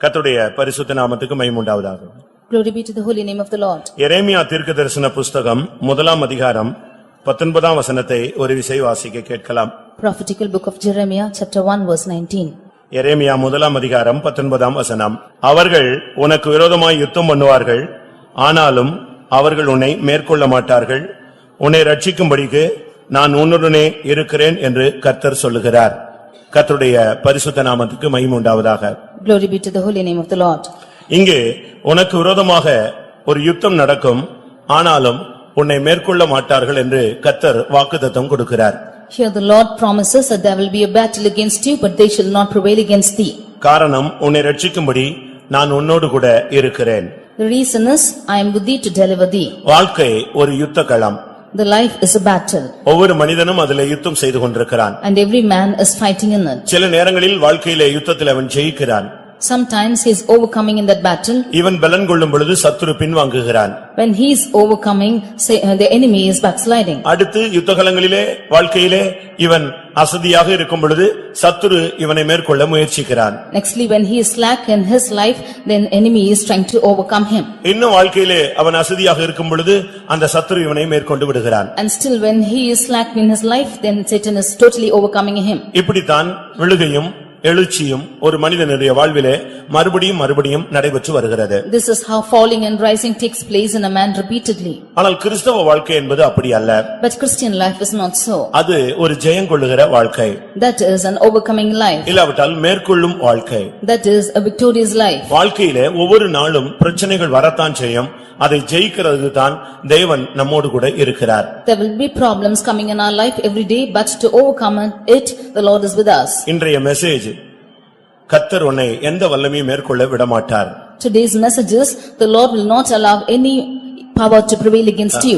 கர்த்தருடைய பரிசுத்த நாமத்துக்கு மகிமை உண்டாவதாக. Glory be to the holy name of the Lord. எரேமியா தீர்க்கதரிசன புஸ்தகம் 1ஆம் அதிகாரம் 19ஆம் வசனத்தை ஒரு விசை வாசிக்க கேட்கலாம். Prophetical book of Jeremiah chapter 1 verse 19. எரேமியா 1ஆம் அதிகாரம் 19ஆம் வசனம். அவர்கள் உனக்கு விரோதமாய் யுத்தம் பண்ணுவார்கள், ஆனாலும் அவர்கள் உன்னை மேற்கொள்ள மாட்டார்கள். உன்னை ரட்சிக்கும்படிக்கு நான் உன்னுடனே இருக்கிறேன் என்று கர்த்தர் சொல்லுகிறார். கர்த்தருடைய பரிசுத்த நாமத்துக்கு மகிமை உண்டாவதாக. Glory be to the holy name of the Lord. இங்கே உனக்கு விரோதமாக ஒரு யுத்தம் நடக்கும், ஆனாலும் உன்னை மேற்கொள்ள மாட்டார்கள் என்று கர்த்தர் வாக்குத்தத்தம் கொடுக்கிறார். Here the Lord promises that there will be a battle against you, but they shall not prevail against thee. காரணம், உன்னை ரட்சிக்கும்படி நான் உன்னோடு கூட இருக்கிறேன். The reason is, I am with thee to deliver thee. வாழ்க்கை ஒரு யுத்த களம். The life is a battle. ஒவ்வொரு மனிதனும் அதிலே யுத்தம் செய்து கொண்டிருக்கிறான். And every man is fighting in it. சில நேரங்களில் வாழ்க்கையிலே யுத்தத்தில் அவன் ஜெயிக்கிறான். Sometimes he is overcoming in that battle. இவன் பலன் கொள்ளும் பொழுது சத்துரு பின்வாங்குகிறான். When he is overcoming, the enemy is backsliding. அடுத்து யுத்தகலங்களிலே வாழ்க்கையிலே இவன் அசதியாக இருக்கும் பொழுது சத்துரு இவனை மேற்கொள்ள முயற்சிக்கிறான். Nextly, when he is slack in his life, then enemy is trying to overcome him. இன்னும் வாழ்க்கையிலே அவன் அசதியாக இருக்கும் பொழுது அந்த சத்துரு இவனை மேற்கொண்டு விடுகிறான். And still when he is slack in his life, then Satan is totally overcoming him. இப்படித்தான் விழுகையும் எழுச்சியும் ஒரு மனிதனுடைய வாழ்விலே மறுபடியும் நடைபெற்று வருகிறது. This is how falling and rising takes place in a man repeatedly. ஆனால் கிறிஸ்தவ வாழ்க்கை என்பது அப்படி அல்ல. But Christian life is not so. அது ஒரு ஜெயம் கொள்ளுகிற வாழ்க்கை. That is an overcoming life. இல்லாவிட்டால் மேற்கொள்ளும் வாழ்க்கை. That is a victorious life. வாழ்க்கையிலே ஒவ்வொரு நாளும் பிரச்சனைகள் வரத்தான் செய்யும். அதை ஜெயிக்கிறதுக்கு தான் தேவன் நம்மோடு கூட இருக்கிறார். There will be problems coming in our life every day, but to overcome it, the Lord is with us. இன்றைய மெசேஜ், கர்த்தர் உன்னை எந்த வல்லமையும் மேற்கொள்ள விடமாட்டார். Today's message is, the Lord will not allow any power to prevail against you.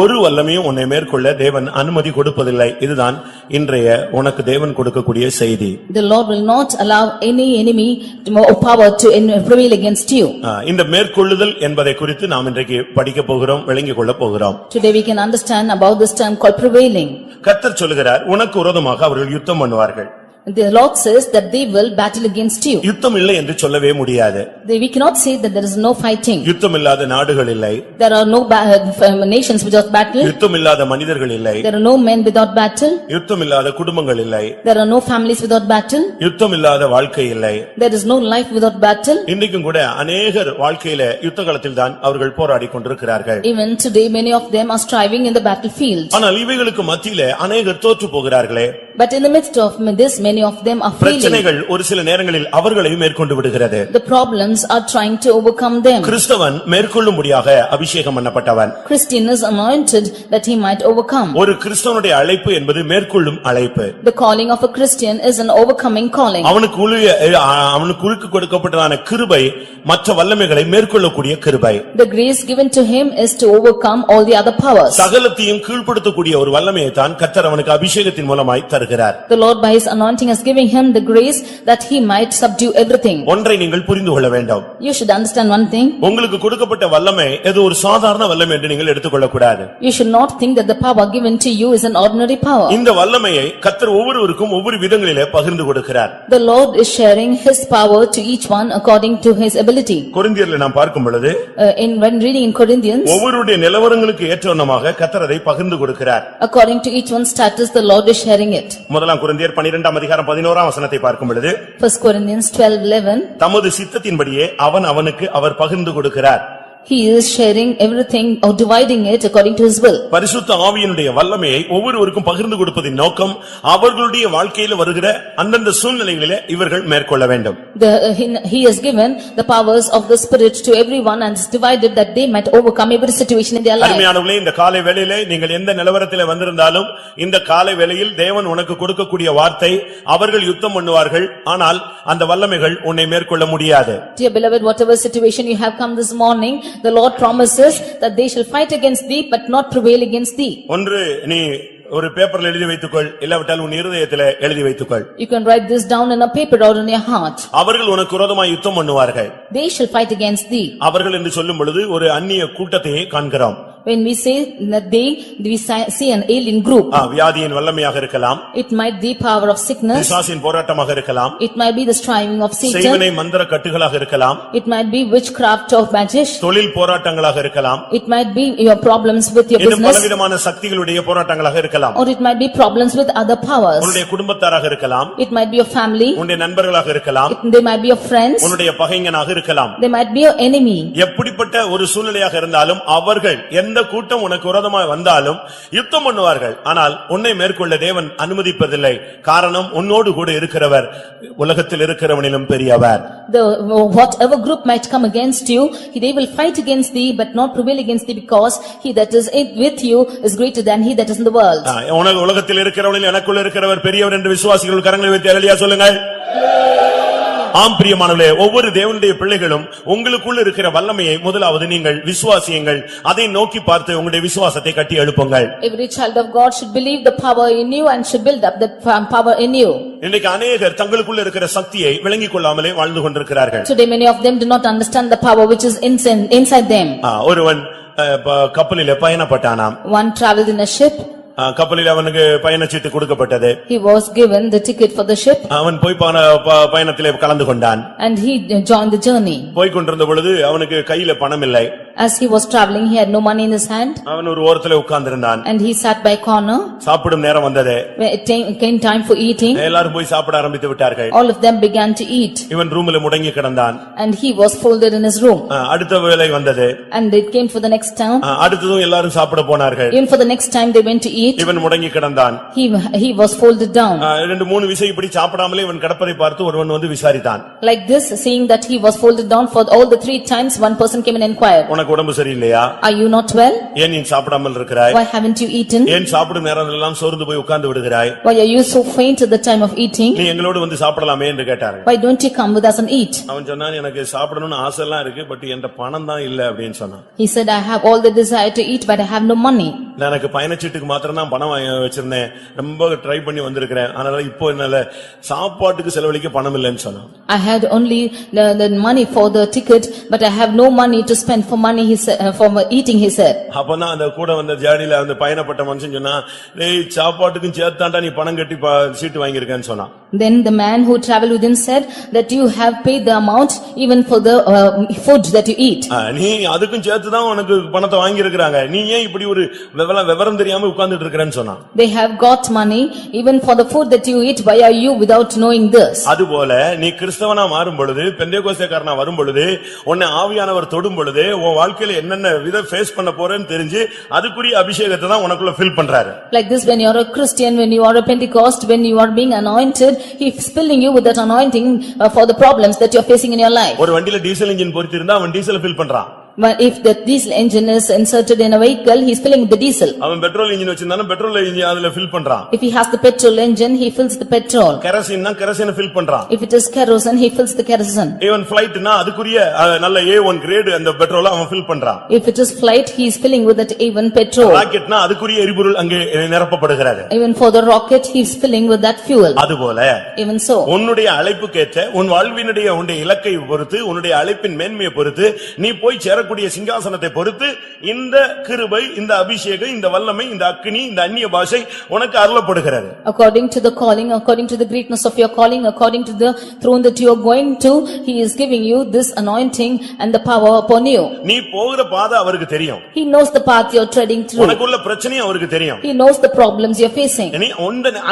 ஒரு வல்லமையும் உன்னை மேற்கொள்ள தேவன் அனுமதி கொடுப்பதில்லை. இதுதான் இன்றைய உனக்கு தேவன் கொடுக்கக்கூடிய செய்தி. The Lord will not allow any enemy power to prevail against you. இந்த மேற்கொள்ளுதல் என்பதை குறித்து நாம் இன்றைக்கு படிக்க போகிறோம், விளங்கிக் கொள்ள போகிறோம். Today we can understand about this term called prevailing. கர்த்தர் சொல்லுகிறார், உனக்கு விரோதமாக அவர்கள் யுத்தம் பண்ணுவார்கள். The Lord says that they will battle against you. யுத்தம் இல்லை என்று சொல்லவே முடியாது. We cannot say that there is no fighting. யுத்தம் இல்லாத நாடுகள் இல்லை. There are no nations without battle. யுத்தம் இல்லாத மனிதர்கள் இல்லை. There are no men without battle. யுத்தம் இல்லாத குடும்பங்கள் இல்லை. There are no families without battle. யுத்தம் இல்லாத வாழ்க்கை இல்லை. There is no life without battle. இன்றைக்கும் கூட அநேகர் வாழ்க்கையில யுத்தகளத்தில் தான் அவர்கள் போராடி கொண்டிருக்கிறார்கள். Even today many of them are striving in the battlefield. ஆனால் இவைகளுக்கு மத்தியிலே அநேகர் தோற்று போகிறார்களே. But in the midst of this, many of them are failing. பிரச்சனைகள் ஒரு சில நேரங்களில் அவர்களையும் மேற்கொண்டு விடுகிறது. The problems are trying to overcome them. கிறிஸ்தவன் மேற்கொள்ளும்படியாக அபிஷேகம் பண்ணப்பட்டவன். Christian is anointed that he might overcome. ஒரு கிறிஸ்தவனுடைய அழைப்பு என்பது மேற்கொள்ளும் அழைப்பு. The calling of a Christian is an overcoming calling. அவனுக்கு கொடுக்கப்பட்டதான கிருபை மற்ற வல்லமைகளை மேற்கொள்ளக்கூடிய கிருபை. The grace given to him is to overcome all the other powers. சகலத்தையும் கீழ்ப்படுத்தக்கூடிய ஒரு வல்லமையை தான் கர்த்தர் அவனுக்கு அபிஷேகத்தின் மூலமாய் தருகிறார். The Lord by his anointing is giving him the grace that he might subdue everything. ஒன்றை நீங்கள் புரிந்து கொள்ள வேண்டும். You should understand one thing. உங்களுக்கு கொடுக்கப்பட்ட வல்லமை ஏதோ ஒரு சாதாரண வல்லமை என்று நீங்கள் எடுத்துக்கொள்ள கூடாது. You should not think that the power given to you is an ordinary power. இந்த வல்லமையை கர்த்தர் ஒவ்வொருவருக்கும் ஒவ்வொரு விதங்களிலே பகிர்ந்து கொடுக்கிறார். The Lord is sharing his power to each one according to his ability. கொரிந்தியர்ல நாம் பார்க்கும் பொழுது when reading in Corinthians, ஒவ்வொருடைய நிலவரங்களுக்கு ஏற்றவண்ணமாக கர்த்தர் அதை பகிர்ந்து கொடுக்கிறார். According to each one's status, the Lord is sharing it. முதலாம் கொரிந்தியர் 12ஆம் அதிகாரம் 11ஆம் வசனத்தை பார்க்கும் பொழுது 1 Corinthians 12:11, தமது சித்தத்தின்படியே அவனுக்கு அவர் பகிர்ந்து கொடுக்கிறார். He is sharing everything or dividing it according to his will. பரிசுத்த ஆவியினுடைய வல்லமையை ஒவ்வொருவருக்கும் பகிர்ந்து கொடுப்பதின் நோக்கம் அவர்களுடைய வாழ்க்கையில் வருகிற அந்தந்த சூழ்நிலைகளிலே இவர்கள் மேற்கொள்ள வேண்டும். He has given the powers of the Spirit to everyone and is divided that they might overcome every situation in their life. அருமையானவர்களே, இந்த காலை வேளையிலே நீங்கள் எந்த நிலவரத்திலே வந்திருந்தாலும் இந்த காலை வேளையில் தேவன் உனக்கு கொடுக்கக்கூடிய வார்த்தை, அவர்கள் யுத்தம் பண்ணுவார்கள், ஆனால் அந்த வல்லமைகள் உன்னை மேற்கொள்ள முடியாது. Dear beloved, whatever situation you have come this morning, the Lord promises that they shall fight against thee but not prevail against thee. ஒன்று நீ ஒரு பேப்பர்ல எழுதி வைத்துக்கொள், இல்லாவிட்டால் உன் இருதயத்திலே எழுதி வைத்துக்கொள். You can write this down in a paper or in your heart. அவர்கள் உனக்கு விரோதமாய் யுத்தம் பண்ணுவார்கள். They shall fight against thee. அவர்கள் என்று சொல்லும் பொழுது ஒரு அந்நிய கூட்டத்தையே காண்கிறோம். When we say that they, we see an alien group. வியாதியின் வல்லமையாக இருக்கலாம். It might be power of sickness. பிசாசின் போராட்டமாக இருக்கலாம். It might be the striving of Satan. செய்வினை மந்திர கட்டுகளாக இருக்கலாம். It might be witchcraft of magic. தொழில் போராட்டங்களாக இருக்கலாம். It might be your problems with your இன்னும் business. பலவிதமான சக்திகளுடைய போராட்டங்களாக இருக்கலாம். Or it might be problems with other powers. உன்னுடைய குடும்பத்தாராக இருக்கலாம். It might be your family. உன்னுடைய நண்பர்களாக இருக்கலாம். They might be your friends. உன்னுடைய பகைஞனாக இருக்கலாம். They might be your enemy. எப்படிப்பட்ட ஒரு சூழ்நிலையாக இருந்தாலும் அவர்கள் எந்த கூட்டம் உனக்கு விரோதமாய் வந்தாலும் யுத்தம் பண்ணுவார்கள். ஆனால் உன்னை மேற்கொள்ள தேவன் அனுமதிப்பதில்லை. காரணம் உன்னோடு கூட இருக்கிறவர் உலகத்தில் இருக்கிறவனிலும் பெரியவர். Whatever group might come against you, they will fight against thee but not prevail against thee, because he that is with you is greater than he that is in the world. உலகத்தில் இருக்கிறவனில் எனக்குள்ள இருக்கிறவர் பெரியவர் என்று விசுவாசிகள் கரங்களை வைத்து அல்லேலூயா சொல்லுங்கள். ஆம் பிரியமானவர்களே, ஒவ்வொரு தேவனுடைய பிள்ளைகளும் உங்களுக்குள்ள இருக்கிற வல்லமையை முதலாவது நீங்கள் விசுவாசியுங்கள். அதை நோக்கி பார்த்து உங்களுடைய விசுவாசத்தை கட்டி எழுப்புங்கள். Every child of God should believe the power in you and should build up the power in you. இன்றைக்கு अनेகர் தங்களுக்குள்ள இருக்கிற சக்தியை விளங்கிக் கொள்ளாமலே வாழ்ந்து கொண்டிருக்கிறார்கள். Today many of them do not understand the power which is inside them. ஒருவன் கப்பலிலே பயணப்பட்டானாம். One traveled in a ship. கப்பலில் அவனுக்கு பயணச்சீட்டு கொடுக்கப்பட்டது. He was given the ticket for the ship. அவன் போய் பயணத்திலே கலந்து கொண்டான். And he joined the journey. போய் கொண்டிருந்த பொழுது அவனுக்கு கையில பணம் இல்லை. As he was traveling, he had no money in his hand. அவன் ஒரு ஓரத்திலே உட்கார்ந்திருந்தான். And he sat by corner. சாப்பிடும் நேரம் வந்தது. When it came time for eating, எல்லாரும் போய் சாப்பிட ஆரம்பித்து விட்டார்கள். all of them began to eat. இவன் ரூமில் முடங்கி கிடந்தான். And he was folded in his room. அடுத்த வேளை வந்தது. And it came for the next time. அடுத்ததும் எல்லாரும் சாப்பிட போனார்கள். Even for the next time they went to eat. இவன் முடங்கி கிடந்தான். He was folded down. ரெண்டு மூணு விசை இப்படி சாப்பிடாமலே இவன் கிடப்பதை பார்த்து ஒருவன் வந்து விசாரித்தான். Like this, seeing that he was folded down for all the 3 times, one person came and inquired. உனக்கு உடம்பு சரியில்லையா? Are you not well? ஏன் நீ சாப்பிடாமல் இருக்கிறாய்? Why haven't you eaten? ஏன் சாப்பிடும் நேரமெல்லாம் சோர்ந்து போய் உட்கார்ந்து விடுகிறாய்? Why are you so faint at the time of eating? நீ எங்களோடு வந்து சாப்பிடலாமே என்று கேட்டார்கள். Why don't you come with us and eat? அவன் சொன்னான், எனக்கு சாப்பிடணும்னு ஆசை எல்லாம் இருக்கு, பட் என்கிட்ட பணம் தான் இல்ல அப்படினு சொன்னான். He said, I have all the desire to eat but I have no money. எனக்கு பயணச்சீட்டுக்கு மாத்திரம் தான் பணம் வச்சிருந்தேன். ரொம்ப ட்ரை பண்ணி வந்திருக்கிறேன். அதனால இப்போ என்னால சாப்பாட்டுக்கு செலவழிக்க பணம் இல்லன்னு சொன்னான். I had only the money for the ticket but I have no money to spend for money, he said, for eating, he said. அப்பதான் அந்த கூட வந்த ஜாடியில அந்த பயணப்பட்ட மனுஷன் சொன்னா, டேய் சாப்பாட்டுக்கும் சேர்த்தாண்டா நீ பணம் கட்டி சீட்டு வாங்கியிருக்கேன்னு சொன்னான். Then the man who traveled with him said that you have paid the amount even for the food that you eat. நீ அதுக்கும் சேர்த்து தான் உனக்கு பணத்தை வாங்கி இருக்கறாங்க. நீ ஏன் இப்படி ஒரு விவரம் தெரியாம உட்கார்ந்துட்டு இருக்கறேன்னு சொன்னான். They have got money even for the food that you eat. Why are you without knowing this? அதுபோல நீ கிறிஸ்தவனா மாறும் பொழுது, பெந்தேகோஸ்தேக்காரனா வரும் பொழுது, உன்னை ஆவியானவர் தொடும் பொழுது, உன் வாழ்க்கையில என்னென்ன வித ஃபேஸ் பண்ண போறேன்னு தெரிஞ்சு அதுக்குரிய அபிஷேகத்தை தான் உனக்குள்ள ஃபில் பண்றாரு. Like this, when you are a Christian, when you are a Pentecost, when you are being anointed, he is filling you with that anointing for the problems that you are facing in your life. ஒரு வண்டியில diesel engine பொருத்தி இருந்தா அவன் டீசலை fill பண்றான். But if the diesel engine is inserted in a vehicle, he is filling the diesel. அவன் petrol engine வச்சிருந்தானா petrol engine அதுல fill பண்றான். If he has the petrol engine, he fills the petrol. கெரோசின்னா கெரோசினை fill பண்றான். If it is kerosene, he fills the kerosene. Even ஃளைட்னா அதுக்குரிய நல்ல A1 great அந்த பெட்ரோலை அவன் ஃபில் பண்றான். If it is flight, he is filling with that even petrol. ராக்கெட்னா அதுக்குரிய எரிபொருள் அங்கே நிரப்பப்படுகிறது. Even for the rocket, he is filling with that fuel. அதுபோல even so, உன்னுடைய அழைப்புக்கேற்ற உன் வாழ்வினுடைய உன்னுடைய இலக்கை பொறுத்து, உன்னுடைய அழைப்பின் மேன்மையை பொறுத்து, நீ போய் சேரக்கூடிய சிங்காசனத்தை பொறுத்து இந்த கிருபை, இந்த அபிஷேகம், இந்த வல்லமை, இந்த அக்கினி, இந்த அந்நிய பாஷை உனக்கு அருளப்படுகிறது. According to the calling, according to the greatness of your calling, according to the throne that you are going to, he is giving you this anointing and the power upon you. நீ போகிற பாதை அவருக்கு தெரியும். He knows the path you are treading through. உனக்குள்ள பிரச்சனை அவருக்கு தெரியும். He knows the problems you are facing. நீ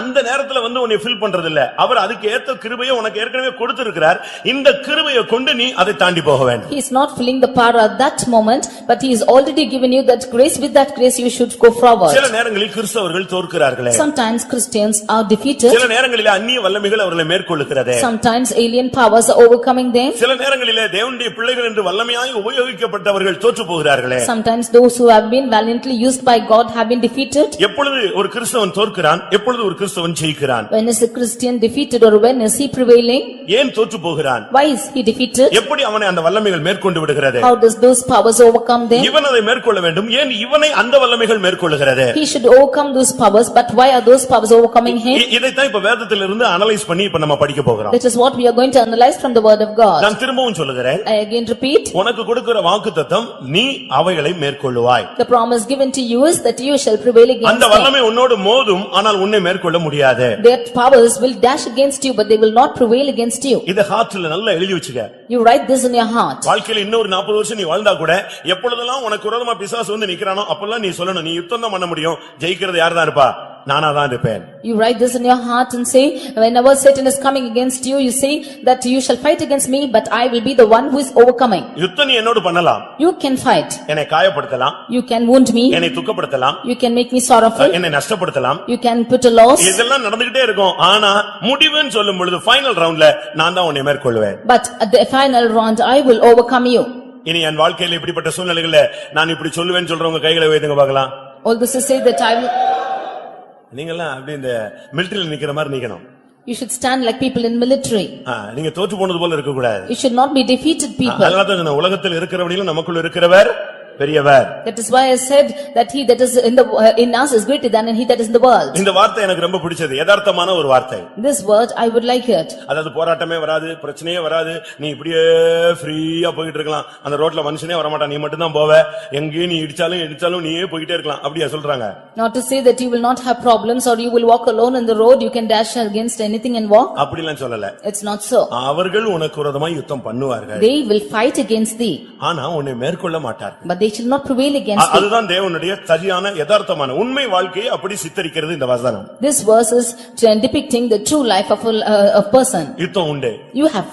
அந்த நேரத்துல வந்து உன்னை ஃபில் பண்றது இல்ல. அவர் அதுக்கு ஏத்த கிருபையை உனக்கு ஏற்கனவே கொடுத்திருக்கிறார். இந்த கிருபையை கொண்டு நீ அதை தாண்டி போக வேண்டும். He is not filling the power at that moment, but he is already given you that grace. With that grace you should go forward. சில நேரங்களில் கிறிஸ்தவர்கள் தோற்கிறார்களே. Sometimes Christians are defeated. சில நேரங்களில் அந்நிய வல்லமைகள் அவர்களை மேற்கொள்ளுகிறதே. Sometimes alien powers are overcoming them. சில நேரங்களில் தேவனுடைய பிள்ளைகள் என்று வல்லமையாய் உபயோகிக்கப்பட்டவர்கள் தோற்று போகிறார்களே. Sometimes those who have been valiantly used by God have been defeated. எப்பொழுது ஒரு கிறிஸ்தவன் தோற்கிறான், எப்பொழுது ஒரு கிறிஸ்தவன் ஜெயிக்கிறான்? When is a Christian defeated or when is he prevailing? ஏன் தோற்று போகிறான்? Why is he defeated? எப்படி அவனை அந்த வல்லமைகள் மேற்கொண்டு விடுகிறது? How does those those powers overcome them. இவன் அதை மேற்கொள்ள வேண்டும். ஏன் இவனை அந்த வல்லமைகள் மேற்கொள்ளுகிறது? He should overcome those powers, but why are those powers overcoming him? இதைத்தான் இப்ப வேதத்திலிருந்து அனலைஸ் பண்ணி இப்ப நம்ம படிக்க போகிறோம். That is what we are going to analyze from the word of God. நான் திரும்பவும் சொல்லுகிறேன். I again repeat. உனக்கு கொடுக்கிற வாக்குத்தத்தம் நீ அவைகளை மேற்கொள்ளுவாய். The promise given to you is that you shall prevail against அந்த வல்லமை உன்னோடு மோதும், ஆனால் உன்னை மேற்கொள்ள முடியாது. Their powers will dash against you, but they will not prevail against you. இத ஹார்ட்ல நல்லா எழுதி வச்சுக்க. You write this in your heart. வாழ்க்கையில இன்னொரு 40 வருஷம் நீ வாழ்ந்தா கூட எப்பொழுதெல்லாம் உனக்கு விரோதமா பிசாசு வந்து நிக்கறானோ அப்பெல்லாம் நீ சொல்லணும், நீ யுத்தம் தான் பண்ண முடியும், ஜெயிக்கிறது யார் தான் இருப்பா? நானா தான் இருப்பேன். You write this in your heart and say, whenever Satan is coming against you, you say that you shall fight against me, but I will be the one who is overcoming. யுத்தம் நீ என்னோடு பண்ணலாம். You can fight. என்னை காயப்படுத்தலாம். You can wound me. என்னை துக்கப்படுத்தலாம். You can make me sorrowful. என்னை நஷ்டப்படுத்தலாம். You can put a loss. இதெல்லாம் நடந்துட்டே இருக்கும். ஆனா முடிவுன்னு சொல்லும் பொழுது ஃபைனல் ரவுண்ட்ல நான் தான் உன்னை மேற்கொள்வேன். But at the final round I will overcome you. இனி என் வாழ்க்கையில இப்படிப்பட்ட சூழ்நிலைகள்ல நான் இப்படி சொல்லுவேன்னு சொல்றவங்க கைகளை வைத்துங்க பார்க்கலாம். All this to say that I will. நீங்கலாம் அப்படி இந்த மிலிட்டரியில நிக்கிற மாதிரி நிக்கணும். You should stand like people in military. நீங்க தோற்று போனது போல இருக்க கூடாது. You should not be defeated people. அதனால தான் உலகத்தில் இருக்கிறவனிலும் நமக்குள்ள இருக்கிறவர் பெரியவர். That is why I said that he that is in us is greater than he that is in the world. இந்த வார்த்தை எனக்கு ரொம்ப பிடிச்சது. யதார்த்தமான ஒரு வார்த்தை. This word I would like it. அதாவது போராட்டமே வராது, பிரச்சனையே வராது, நீ இப்படியே ஃப்ரீயா போயிட்டு இருக்கலாம். அந்த ரோட்ல மனுஷனே வர மாட்டான், நீ மட்டும் தான் போவே. எங்கே நீ இடிச்சாலும் நீயே போயிட்டே இருக்கலாம். அப்படியே சொல்றாங்க. Not to say that you will not have problems or you will walk alone in the road, you can dash against anything and walk. அப்படிலாம் சொல்லல. It's not so. அவர்கள் உனக்கு விரோதமாய் யுத்தம் பண்ணுவார்கள். They will fight against thee. ஆனா உன்னை மேற்கொள்ள மாட்டார்கள். But they shall not prevail against thee. அதுதான் தேவனுடைய சரியான யதார்த்தமான உண்மை வாழ்க்கையை அப்படி சித்தரிக்கிறது இந்த வசனம். This verse is depicting the true life of a person. யுத்தம் உண்டு. You have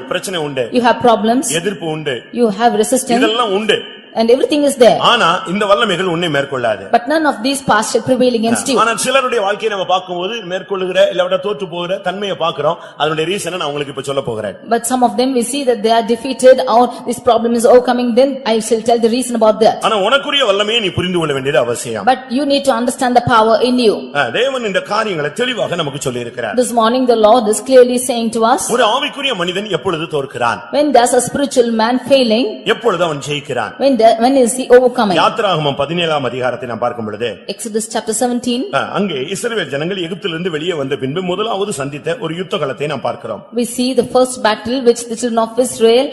பிரச்சனை உண்டு. You have problems. எதிர்ப்பு உண்டு. You have resistance. இதெல்லாம் உண்டு. And everything is there. ஆனா இந்த வல்லமைகள் உன்னை மேற்கொள்ளாது. But none of these powers shall prevail against you. ஆனா சிலருடைய வாழ்க்கையை நம்ம பாக்கும்போது மேற்கொள்ளுகிற இல்ல தோற்று போகிற தன்மையை பாக்குறோம். அதனுடைய ரீசனை நான் உங்களுக்கு இப்ப சொல்ல போகிறேன். But some of them we see that they are defeated or this problem is overcoming, then I shall tell the reason about that. ஆனா உனக்குரிய வல்லமையை நீ புரிந்து கொள்ள வேண்டியது அவசியம். But you need to understand the power in you. தேவன் இந்த காரியங்களை தெளிவாக நமக்கு சொல்லி இருக்கிறார். This morning the Lord is clearly saying to us, ஒரு ஆவிக்குரிய மனிதன் எப்பொழுது தோற்கிறான்? when does a spiritual man failing? எப்பொழுது அவன் ஜெயிக்கிறான்? When is he overcoming? யாத்திராகமம் 17ஆம் அதிகாரத்தை நாம் பார்க்கும் பொழுது Exodus chapter 17. அங்கே இஸ்ரவேல் ஜனங்கள் எகிப்திலிருந்து வெளியே வந்த பின்பு முதலாவது சந்தித்த ஒரு யுத்த களத்தை நாம் பார்க்கிறோம். We see the first battle which the children of Israel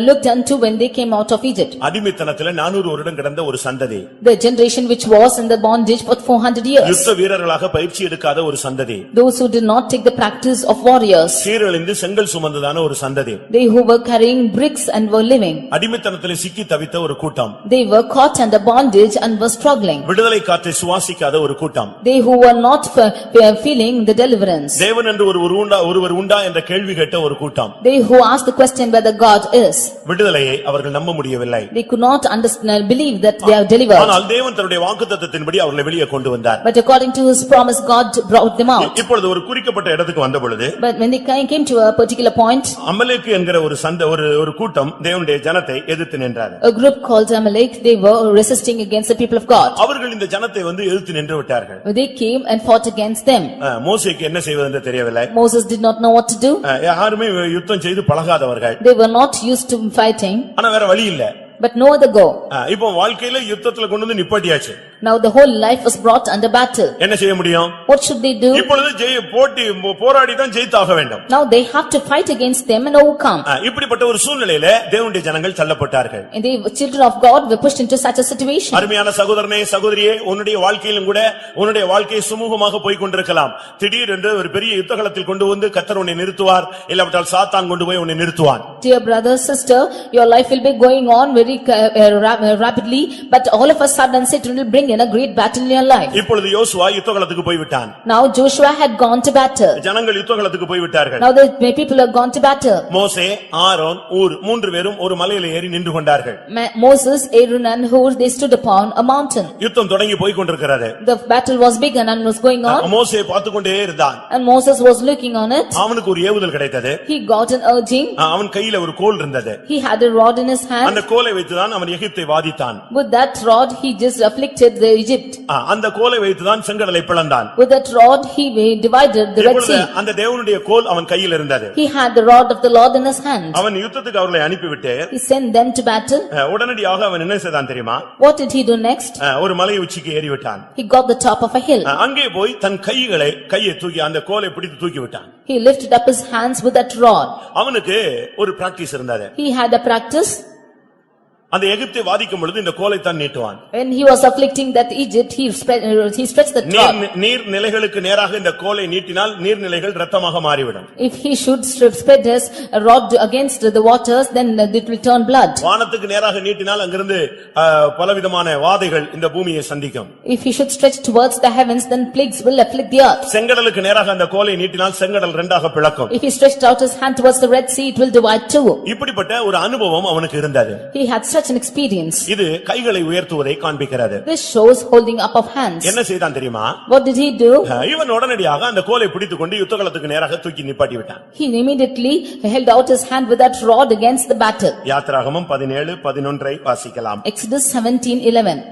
looked unto when they came out of Egypt. அடிமைத்தனத்திலே 400 வருடம் கடந்த ஒரு சந்ததி. The generation which was in the bondage for 400 years. யுத்த வீரர்களாக பயிற்சி எடுக்காத ஒரு சந்ததி. Those who did not take the practice of warriors. சீரழிந்து செங்கல் சுமந்ததான ஒரு சந்ததி. They who were carrying bricks and were living. அடிமைத்தனத்திலே சிக்கி தவித்த ஒரு கூட்டம். They were caught under bondage and were struggling. விடுதலை காற்றை சுவாசிக்காத ஒரு கூட்டம். They who were not feeling the deliverance. தேவன் என்று ஒருவர் உண்டா என்ற கேள்வி கேட்ட ஒரு கூட்டம். They who asked the question whether God is. விடுதலையை அவர்கள் நம்ப முடியவில்லை. They could not understand believe that they are delivered. ஆனால் தேவன் தன்னுடைய வாக்குத்தத்தத்தின்படி அவர்களை வெளியே கொண்டு வந்தார். But according to his promise God brought them out. இப்பொழுது ஒரு குறிக்கப்பட்ட இடத்துக்கு வந்த பொழுது But when they came to a particular point, அமலேக்கு என்கிற ஒரு கூட்டம் தேவனுடைய ஜனத்தை எதிர்த்து நின்றார். A group called Amalek, they were resisting against the people of God. அவர்கள் இந்த ஜனத்தை வந்து எதிர்த்து நின்று விட்டார்கள். They came and fought against them. மோசேக்கு என்ன செய்வதென்று தெரியவில்லை. Moses did not know what to do. யாருமே யுத்தம் செய்து பழகாதவர்கள். They were not used to fighting. ஆனா வேற வழி இல்ல. But no other go. இப்போ வாழ்க்கையில யுத்தத்துல கொண்டு வந்து நிப்பாட்டியாச்சு. Now the whole life was brought under battle. என்ன செய்ய முடியும்? What should they do? இப்பொழுது போராடி தான் ஜெயித்தாக வேண்டும். Now they have to fight against them and overcome. இப்படிப்பட்ட ஒரு சூழ்நிலையில தேவனுடைய ஜனங்கள் தள்ளப்பட்டார்கள். And the children of God were pushed into such a situation. அருமையான சகோதரனே சகோதரியே, உன்னுடைய வாழ்க்கையிலும் கூட உன்னுடைய வாழ்க்கை சுமூகமாக போய் கொண்டிருக்கலாம். திடீரென்று ஒரு பெரிய யுத்தகளத்தில் கொண்டு வந்து கர்த்தர் உன்னை நிறுத்துவார், இல்லாவிட்டால் சாத்தான் கொண்டு போய் உன்னை நிறுத்துவான். Dear brother, sister, your life will be going on very rapidly, but all of a sudden Satan will bring in a great battle in your life. இப்பொழுது யோசுவா யுத்தகளத்துக்கு போய் விட்டான். Now Joshua had gone to battle. ஜனங்கள் யுத்தகளத்துக்கு போய் விட்டார்கள். Now the people have gone to battle. மோசே, Aaron, ஊர் மூன்று பேரும் ஒரு மலையில ஏறி நின்று கொண்டார்கள். Moses, Aaron and Hur, they stood upon a mountain. யுத்தம் தொடங்கி போய் கொண்டிருக்கிறது. The battle was begun and was going on. மோசே பார்த்துக்கொண்டே இருந்தான். And Moses was looking on it. அவனுக்கு ஒரு ஏவுதல் கிடைத்தது. He got an urging. அவன் கையில ஒரு கோல் இருந்தது. He had a rod in his hand. அந்த கோலை கோலை வைத்துதான் அவன் எகிப்தை வாதித்தான். With that rod he just afflicted the Egypt. அந்த கோலை வைத்துதான் செங்கடலை பிளந்தான். With that rod he divided the Red Sea. அந்த தேவனுடைய கோல் அவன் கையில் இருந்தது. He had the rod of the Lord in his hand. அவன் யுத்தத்துக்கு அவர்களை அனுப்பிவிட்டு He sent them to battle. உடனடியாக அவன் என்ன செய்தான் தெரியுமா? What did he do next? ஒரு மலை உச்சிக்கு ஏறி விட்டான். He got the top of a hill. அங்கே போய் தன் கையை தூக்கி அந்த கோலை பிடித்து தூக்கி விட்டான். He lifted up his hands with that rod. அவனுக்கு ஒரு பிராக்டீஸ் இருந்தது. He had a practice. அந்த எகிப்தை வாதிக்கும் பொழுது இந்த கோலை தான் நீட்டுவான். When he was afflicting that Egypt, he stretched the rod. நீர் நிலைகளுக்கு நேராக இந்த கோலை நீட்டினால் நீர்நிலைகள் இரத்தமாக மாறிவிடும். If he should spread his rod against the waters, then it will turn blood. வானத்துக்கு நேராக நீட்டினால் அங்கிருந்து பலவிதமான வாதைகள் இந்த பூமியை சந்திக்கும். If he should stretch towards the heavens, then plagues will afflict the earth. செங்கடலுக்கு நேராக அந்த கோலை நீட்டினால் செங்கடல் இரண்டாக பிளக்கும். If he stretched out his hand towards the Red Sea, it will divide two. இப்படிப்பட்ட ஒரு அனுபவம் அவனுக்கு இருந்தது. He had such an experience. இது கைகளை உயர்த்துவதை காண்பிக்கிறது. This shows holding up of hands. என்ன செய்தான் தெரியுமா? What did he do? இவன் உடனடியாக அந்த கோலை பிடித்துக்கொண்டு யுத்தகளத்துக்கு நேராக தூக்கி நிப்பாட்டி விட்டான். He immediately held out his hand with that rod against the battle. யாத்திராகமம் 17:11 வாசிக்கலாம். Exodus 17:11.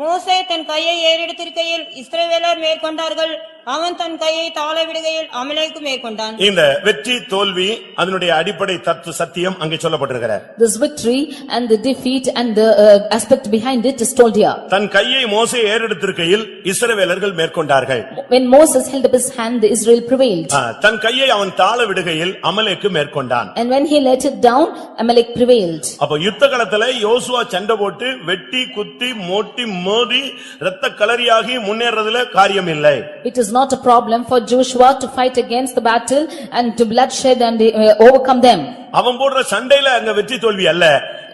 மோசே தன் கையை ஏறெடுத்திருக்கையில் இஸ்ரவேலர் மேற்கொண்டார்கள். அவன் தன் கையை தாழ விடுகையில் அமலேக்கு மேற்கொண்டான். இந்த வெற்றி தோல்வி அதனுடைய அடிப்படை தத்துவ சத்தியம் அங்கே சொல்லப்பட்டிருக்கிறது. This victory and the defeat and the aspect behind it is told here. தன் கையை மோசே ஏறெடுத்திருக்கையில் இஸ்ரவேலர்கள் மேற்கொண்டார்கள். When Moses held up his hand, the Israel prevailed. தன் கையை அவன் தாழ விடுகையில் அமலேக்கு மேற்கொண்டான். And when he let it down, Amalek prevailed. அப்ப யுத்தகளத்திலே யோசுவா சண்டை போட்டு வெட்டி குத்தி மோட்டி மோதி இரத்த களரியாகி முன்னேறதுல காரியம் இல்லை. It is not a problem for Joshua to fight against the battle and to bloodshed and overcome them. அவன் போடுற சண்டையில அங்க வெற்றி தோல்வி அல்ல.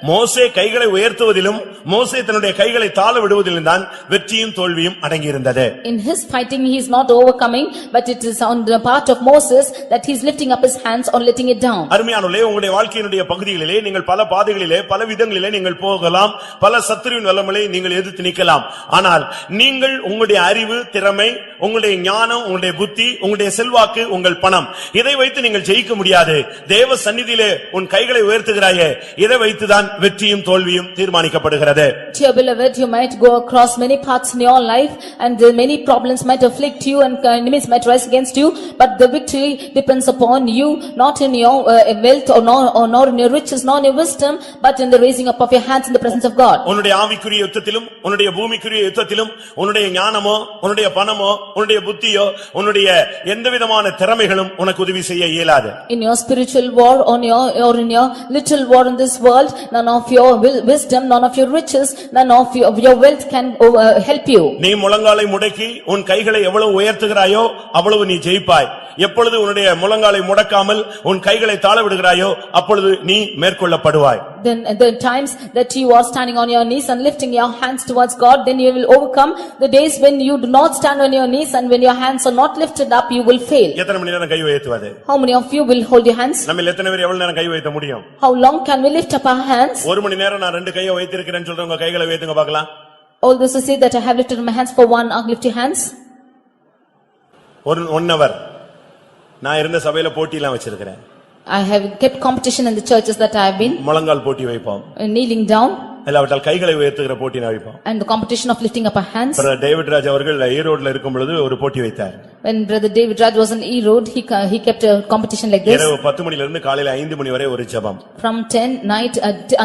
மோசே கைகளை உயர்த்துவதிலும் மோசே தன்னுடைய கைகளை தாழ விடுவதிலும் தான் வெற்றியும் தோல்வியும் அடங்கி இருந்தது. In his fighting he is not overcoming, but it is on the part of Moses that he is lifting up his hands or letting it down. அருமையானவர்களே, உங்களுடைய வாழ்க்கையினுடைய பகுதிகளிலே நீங்கள் பல பாதைகளிலே பல விதங்களிலே நீங்கள் போகலாம். பல சத்துருவின் வல்லமையை நீங்கள் எதிர்த்து நிக்கலாம். ஆனால் நீங்கள் உங்களுடைய அறிவு, திறமை, உங்களுடைய ஞானம், உங்களுடைய புத்தி, உங்களுடைய செல்வாக்கு, உங்கள் பணம், இதை வைத்து நீங்கள் ஜெயிக்க முடியாது. தேவ சந்நிதியிலே உன் கைகளை உயர்த்துகிறாயே, இதை வைத்துதான் வெற்றியும் தோல்வியும் தீர்மானிக்கப்படுகிறது. Dear beloved, you might go across many paths in your life and many problems might afflict you and enemies might rise against you, but the victory depends upon you, not in your wealth or nor in your riches nor in your wisdom, but in the raising up of your hands in the presence of God. உன்னுடைய ஆவிக்குரிய யுத்தத்திலும் உன்னுடைய பூமிக்குரிய யுத்தத்திலும் உன்னுடைய ஞானமோ உன்னுடைய பணமோ உன்னுடைய புத்தியோ உன்னுடைய எந்தவிதமான திறமைகளும் உனக்கு உதவி செய்ய இயலாது. In your spiritual war or in your little war in this world, none of your wisdom, none of your riches, none of your wealth can help you. நீ முழங்காலை முடக்கி உன் கைகளை எவ்வளவு உயர்த்துகிறாயோ அவ்வளவு நீ ஜெயிப்பாய். எப்பொழுது உன்னுடைய முழங்காலை முடக்காமல் உன் கைகளை தாழ விடுகிறாயோ அப்பொழுது நீ மேற்கொள்ளப்படுவாய். Then at the times that you are standing on your knees and lifting your hands towards God, then you will overcome. The days when you do not stand on your knees and when your hands are not lifted up, you will fail. எத்தனை மணி நேரம் கை உயர்த்துவது? How many of you will hold your hands? நம்ம எத்தனை பேர் எவ்வளவு நேரம் கை உயர்த்த முடியும்? How long can we lift up our hands? ஒரு மணி நேரம் நான் ரெண்டு கையை உயர்த்திருக்கிறேன்னு சொல்றவங்க கைகளை உயர்த்துங்க பார்க்கலாம். All those who say that I have lifted my hands for 1 hour, lift your hands. 1 hour நான் இருந்த சபையில போட்டி எல்லாம் வச்சிருக்கிறேன். I have kept competition in the churches that I have been. முழங்கால் போட்டி வைப்போம். Kneeling down. இல்லாவிட்டால் கைகளை உயர்த்துகிற போட்டி வைப்போம். And the competition of lifting up our hands. Brother David Raj அவர்கள் ஈரோட்ல இருக்கும் பொழுது ஒரு போட்டி வைத்தார். When brother David Raj was in E-Road, he kept a competition like this. இரவு 10 மணில இருந்து காலையில 5 மணி வரை ஒரு ஜெபம். From 10 night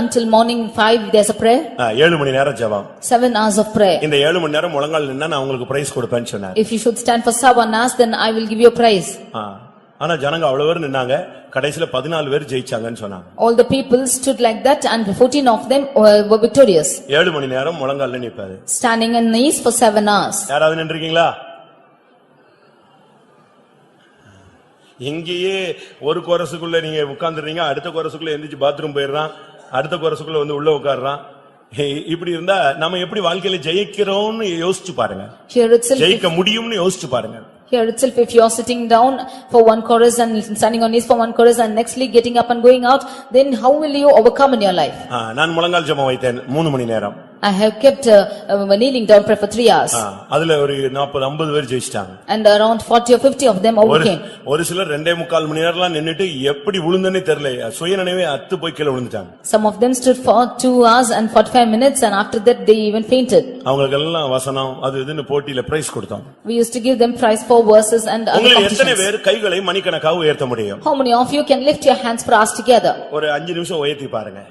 until morning 5 there's a prayer. 7 மணி நேரம் ஜெபம். 7 hours of prayer. இந்த 7 மணி நேரம் முழங்கால் நின்னா நான் உங்களுக்கு பிரைஸ் கொடுப்பேன்னு சொன்னார். If you should stand for 7 hours, then I will give you a prize. ஆனா ஜனங்க அவ்வளவு பேர் நின்னாங்க. கடைசில 14 பேர் ஜெயிச்சாங்கன்னு சொன்னாங்க. All the people stood like that and 14 of them were victorious. 7 மணி நேரம் முழங்கால்ல நிப்பாரு. Standing on knees for 7 hours. யாராவது நின்றீங்களா? இங்கேயே ஒரு கோரசுக்குள்ள நீங்க உட்கார்ந்துறீங்க, அடுத்த கோரசுக்குள்ள எந்திரிச்சு பாத்ரூம் போயிடுறான், அடுத்த கோரசுக்குள்ள வந்து உள்ள உட்கார்றான். இப்படி இருந்தா நம்ம எப்படி வாழ்க்கையில ஜெயிக்கிறோம்னு யோசிச்சு பாருங்க. ஜெயிக்க முடியும்னு யோசிச்சு பாருங்க. Here itself, if you are sitting down for 1 chorus and standing on knees for 1 chorus and nextly getting up and going out, then how will you overcome in your life? நான் முழங்கால் ஜெபம் வைத்தேன் 3 மணி நேரம். I have kept kneeling down prayer for 3 hours. அதுல ஒரு 40-50 பேர் ஜெயிச்சிட்டாங்க. And around 40 or 50 of them overcame. ஒரு சிலர் 2.25 மணி நேரம்லாம் நின்னுட்டு எப்படி விழுந்தனே தெரியல, சுயநினைவே அத்து போய் கீழ விழுந்துட்டாங்க. Some of them stood for 2 hours and 45 minutes, and after that they even fainted. அவங்களுக்கு எல்லாம் வசனம் அது இதுன்னு போட்டியில பிரைஸ் கொடுத்தோம். We used to give them prize for verses and other உங்களுக்கு எத்தனை competitions. பேர் கைகளை மணிக்கணக்காக உயர்த்த முடியும்? How many of you can lift your hands for us together? ஒரு 5 நிமிஷம் உயர்த்தி பாருங்க.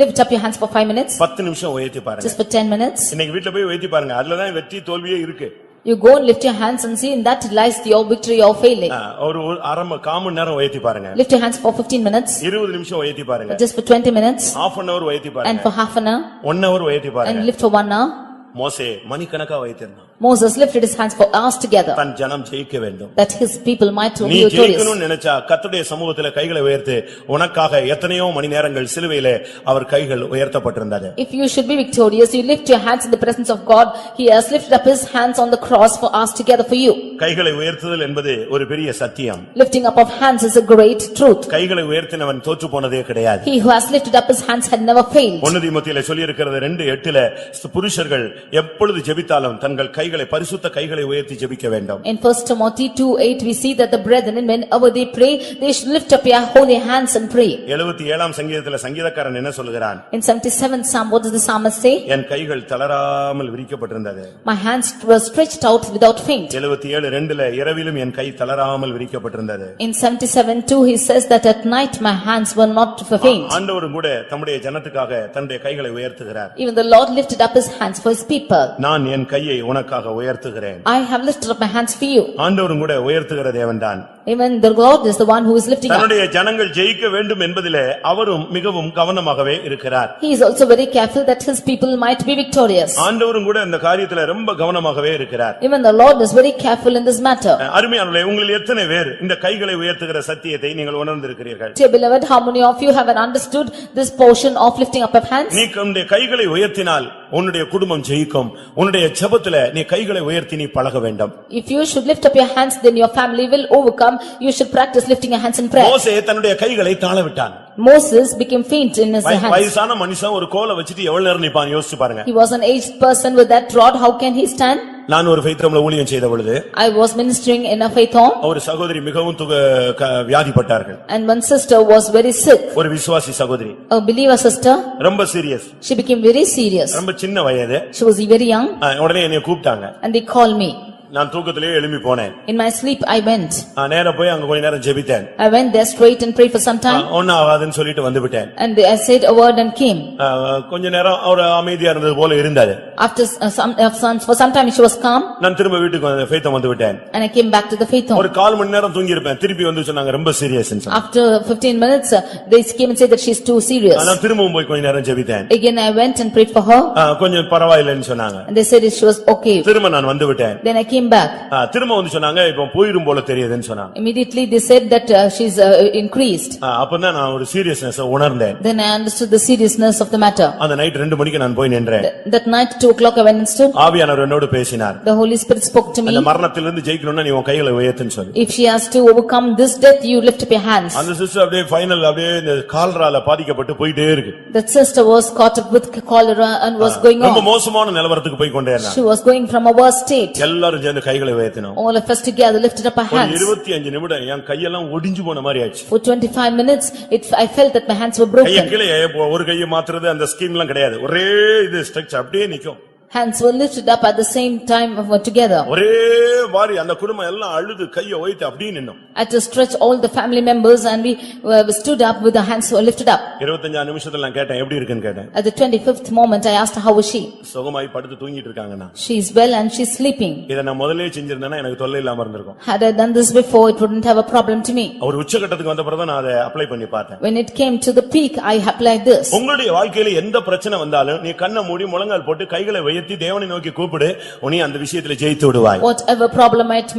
Lift up your hands for 5 minutes. 10 நிமிஷம் உயர்த்தி பாருங்க. Just for 10 minutes. இன்னைக்கு வீட்ல போய் உயர்த்தி பாருங்க. அதுல தான் வெற்றி தோல்வியே இருக்கு. You go and lift your hands and see in that lies your victory or failing. ஒரு கால் மணி நேரம் உயர்த்தி பாருங்க. Lift your hands for 15 minutes. 20 நிமிஷம் உயர்த்தி பாருங்க. Just for 20 minutes. half an hour உயர்த்தி பாருங்க. And for half an hour. 1 hour உயர்த்தி பாருங்க. And lift for 1 hour. மோசே மணிக்கணக்கா உயர்த்தினான். Moses lifted his hands for hours together. தன் ஜனம் ஜெயிக்க வேண்டும். That his people might be நீ victorious. ஜெயிக்கணும்னு நினைச்சா கர்த்தருடைய சமூகத்திலே கைகளை உயர்த்து. உனக்காக எத்தனையோ மணி நேரங்கள் சிலுவையிலே அவர் கைகள் உயர்த்தப்பட்டிருந்தது. If you should be victorious, you lift your hands in the presence of God. He has lifted up his hands on the cross for us together for you. கைகளை உயர்த்துதல் என்பது ஒரு பெரிய சத்தியம். Lifting up of hands is a great truth. கைகளை உயர்த்தினவன் தோற்று போனதே கிடையாது. He who has lifted up his hands had never failed. 1 தீமோத்தேயுல சொல்லி இருக்கிறது 2:8ல புருஷர்கள் எப்பொழுது ஜெபித்தாலும் தங்கள் கைகளை பரிசுத்த கைகளை உயர்த்தி ஜெபிக்க வேண்டும். In 1 Timothy 2:8 we see that the brethren whenever they pray they should lift up their holy hands and pray. 77ஆம் சங்கீதத்திலே சங்கீதக்காரன் என்ன சொல்கிறான்? In 77th Psalm what does the psalmist say? என் கைகள் தளராமல் விரிக்கப்பட்டிருந்தது. My hands were stretched out without faint. 77:2ல இரவிலும் என் கை தளராமல் விரிக்கப்பட்டிருந்தது. In 77:2 he says that at night my hands were not faint. ஆண்டவரும் கூட தம்முடைய ஜனத்துக்காக தன்னுடைய கைகளை உயர்த்துகிறார். Even the Lord lifted up his hands for his people. நான் என் கையை உனக்காக உயர்த்துகிறேன். I have lifted up my hands for you. ஆண்டவரும் கூட உயர்த்துகிற தேவன்தான். Even the Lord is the one who is lifting up. தன்னுடைய ஜனங்கள் ஜெயிக்க வேண்டும் என்பதிலே அவரும் மிகவும் கவனமாகவே இருக்கிறார். He is also very careful that his people might be victorious. ஆண்டவரும் கூட இந்த காரியத்திலே ரொம்ப கவனமாகவே இருக்கிறார். Even the Lord is very careful in this matter. அருமையானவர்களே, உங்களில் எத்தனை பேர் இந்த கைகளை உயர்த்துகிற சத்தியத்தை நீங்கள் உணர்ந்திருக்கிறீர்கள்? Dear beloved, how many of you have understood this portion of lifting up of hands? நீ உன்னுடைய கைகளை உயர்த்தினால் உன்னுடைய குடும்பம் ஜெயிக்கும். உன்னுடைய ஜெபத்திலே நீ கைகளை உயர்த்தி நீ பழக வேண்டும். If you should lift up your hands, then your family will overcome. You should practice lifting your hands in prayer. மோசே தன்னுடைய கைகளை தாழ விட்டான். Moses became faint in his hands. வயசான மனுஷன் ஒரு கோலை வச்சிட்டு எவ்வளவு நேரம் நிப்பான் யோசிச்சு பாருங்க. He was an aged person with that rod. How can he stand? நான் ஒரு ஃபெய்த்ரம்ல ஊழியம் செய்த பொழுது I was ministering in a faith home. ஒரு சகோதரி மிகவும் வியாதிப்பட்டார்கள். And one sister was very sick. ஒரு விசுவாசி சகோதரி. A believer sister. ரொம்ப serious. She became very serious. ரொம்ப சின்ன வயது. She was very young. உடனே என்னை கூப்பிட்டாங்க. And they called me. நான் தூக்கத்திலே எழும்பி போனேன். In my sleep I went. நேரா போய் அங்க கொஞ்ச நேரம் ஜெபித்தேன். I went there straight and prayed for some time. ஒண்ணு ஆகாதுன்னு சொல்லிட்டு வந்துவிட்டேன். And I said a word and came. கொஞ்ச நேரம் அவர் அமைதியா இருந்தது போல இருந்தாரு. After for some time she was calm. நான் திரும்ப வீட்டுக்கு ஃபெய்த் வந்துவிட்டேன். And I came back to the faith home. ஒரு கால் மணி நேரம் தூங்கி இருப்பேன். திருப்பி வந்து சொன்னாங்க ரொம்ப சீரியஸ்னு சொன்னாங்க. After 15 minutes they came and said that she is too serious. நான் திரும்பவும் போய் கொஞ்ச நேரம் ஜெபித்தேன். Again I went and prayed for her. கொஞ்சம் பரவாயில்லைன்னு சொன்னாங்க. And they said she was okay. திரும்ப நான் வந்துவிட்டேன். Then I came back. திரும்ப வந்து சொன்னாங்க இப்போ போயிரும் போல தெரியுதுன்னு சொன்னாங்க. Immediately they said that she's increased. அப்பதான் நான் ஒரு சீரியஸ்னஸ் உணர்ந்தேன். Then I understood the seriousness of the matter. அந்த நைட் 2 மணிக்கு நான் போய் நின்றேன். That night 2 o'clock I went and stood. ஆவியானவர் என்னோடு பேசினார். The Holy Spirit spoke to me. அந்த மரணத்திலிருந்து ஜெயிக்கணும்னா நீ உன் கைகளை உயர்த்துன்னு சொல்லி. If she has to overcome this death, you lift up your hands. அந்த சிஸ்டர் அப்படியே ஃபைனல் அப்படியே இந்த கால்ரால பாதிக்கப்பட்டு போயிட்டே இருக்கு. That sister was caught up with cholera and was going on. ரொம்ப மோசமான நிலவரத்துக்கு போய் கொண்டே இருந்தா. She was going from a worse state. எல்லாரும் சேர்ந்து கைகளை உயர்த்தினோம். All of us together lifted up our hands. 25 நிமிடம் என் கையெல்லாம் ஒடிஞ்சு போன மாதிரி ஆச்சு. For 25 minutes I felt that my hands were broken. கையிலே ஒரு கையை மாத்துறது அந்த ஸ்கீம்லாம் கிடையாது. ஒரே இது ஸ்ட்ரக்சர் அப்படியே நிக்கும். Hands were lifted up at the same time together. ஒரே வாரி அந்த குடும்பம் எல்லாம் அழுது கையை உயர்த்தி அப்படியே நின்னோம். At a stretch all the family members and we stood up with our hands lifted up. 25 நிமிஷத்துல நான் கேட்டேன் எப்படி இருக்குன்னு கேட்டேன். At the 25th moment I asked her how was she. சுகமாய் படுத்து தூங்கிட்டு இருக்காங்கனா. She is well and she is sleeping. இத நான் முதல்லயே செஞ்சிருந்தேனா எனக்கு தொல்லை இல்லாம இருந்திருக்கும். Had I done this before it wouldn't have a problem to me. ஒரு உச்சகட்டத்துக்கு வந்த பிறகு நான் அதை அப்ளை பண்ணி பார்த்தேன். When it came to the peak I applied this. உங்களுடைய வாழ்க்கையில எந்த பிரச்சனை வந்தாலும் நீ கண்ணை மூடி முழங்கால் போட்டு கைகளை உயர்த்தி தேவனை நோக்கி கூப்பிடு, நீ அந்த விஷயத்துல ஜெயித்து விடுவாய். Whatever problem it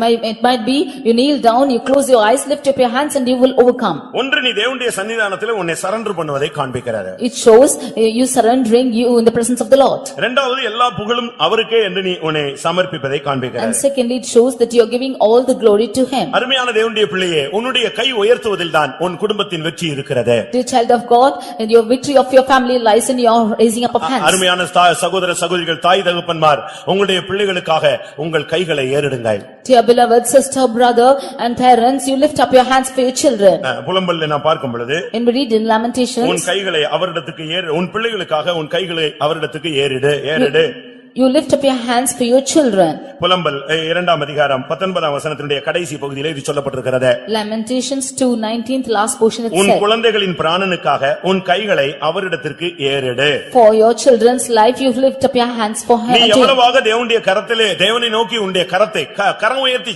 might be, you kneel down, you close your eyes, lift up your hands and you will overcome. ஒன்று நீ தேவனுடைய சன்னிதானத்திலே உன்னை சரண்டர் பண்ணுவதை காண்பிக்கிறது. It shows you surrendering you in the presence of the Lord. இரண்டாவது எல்லா புகழும் அவருக்கே என்று நீ உன்னை சமர்ப்பிப்பதை காண்பிக்கிறது. And secondly, it shows that you are giving all the glory to him. அருமையான தேவனுடைய பிள்ளையே, உன்னுடைய கை உயர்த்துவதில்தான் உன் குடும்பத்தின் வெற்றி இருக்கிறது. Dear child of God, and your victory of your family lies in your raising up of hands. அருமையான சகோதர சகோதரிகள், தாய் தகப்பன்மார், உங்களுடைய பிள்ளைகளுக்காக உங்கள் கைகளை ஏறெடுங்கள். Dear beloved sister, brother and parents, you lift up your hands for your children. புலம்பல்ல நான் பார்க்கும் பொழுது, In we read in Lamentations, உன் கைகளை அவரிடத்துக்கு ஏறு, உன் பிள்ளைகளுக்காக உன் கைகளை அவரிடத்துக்கு ஏறிடு. You lift up your hands for your children. புலம்பல் 2ஆம் அதிகாரம் 19ஆம் வசனத்தினுடைய கடைசி பகுதியிலே இது சொல்லப்பட்டிருக்கிறது. Lamentations 2:19 last portion it உன் said, குழந்தைகளின் பிராணனுக்காக உன் கைகளை அவரிடத்திற்கு ஏறிடு. For your children's life you lift up your hands for நீ him. எவ்வளவாக தேவனுடைய கரத்திலே தேவனை நோக்கி உன்னுடைய கரத்தை கரம் உயர்த்தி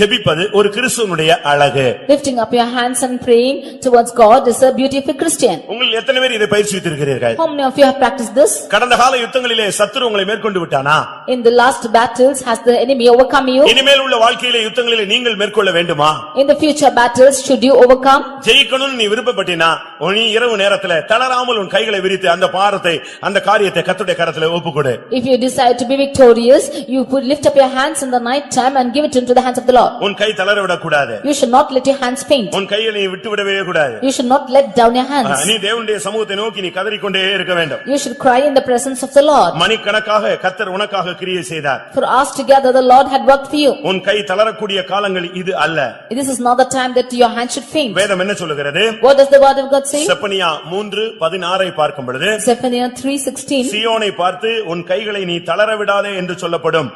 ஜெபிப்பது ஒரு கிறிஸ்துவனுடைய அழகு. Lifting up your hands and praying towards God is a beauty of a Christian. உங்கள் எத்தனை பேர் இதை பயிற்சித்திருக்கிறீர்கள்? How many of you have practiced this? கடந்த கால யுத்தங்களிலே சத்துரு உங்களை மேற்கொண்டு விட்டானா? In the last battles has the enemy overcome you? இனிமேல் உள்ள வாழ்க்கையிலே யுத்தங்களிலே நீங்கள் மேற்கொள்ள வேண்டுமா? In the future battles should you overcome? ஜெயிக்கணும்னு நீ விருப்பப்பட்டினா நீ இரவு நேரத்திலே தளராமல் உன் கைகளை விரித்து அந்த பாரத்தை அந்த காரியத்தை கர்த்தருடைய கரத்திலே ஒப்புக்கொடு. If you decide to be victorious, you put lift up your hands in the night time and give it into the hands of the Lord. உன் கை தளர விடக் கூடாது. You should not let your hands faint. உன் கையை நீ விட்டு விடவே கூடாது. You should not let down your hands. நீ தேவனுடைய சமூகத்தை நோக்கி நீ கதறிக்கொண்டே இருக்க வேண்டும். You should cry in the presence of the Lord. மணிக்கணக்காக கர்த்தர் உனக்காக கிரியை செய்தார். For hours together the Lord had worked for you. உன் கை தளரக்கூடிய காலங்கள் இது அல்ல. This is not the time that your hand should faint. வேதம் என்ன சொல்லுகிறது? What does the word of God say? Zephaniah 3:16 பார்க்கும் பொழுது, Zephaniah 3:16, சீயோனை பார்த்து உன் கைகளை நீ தளர விடாதே என்று சொல்லப்படும்.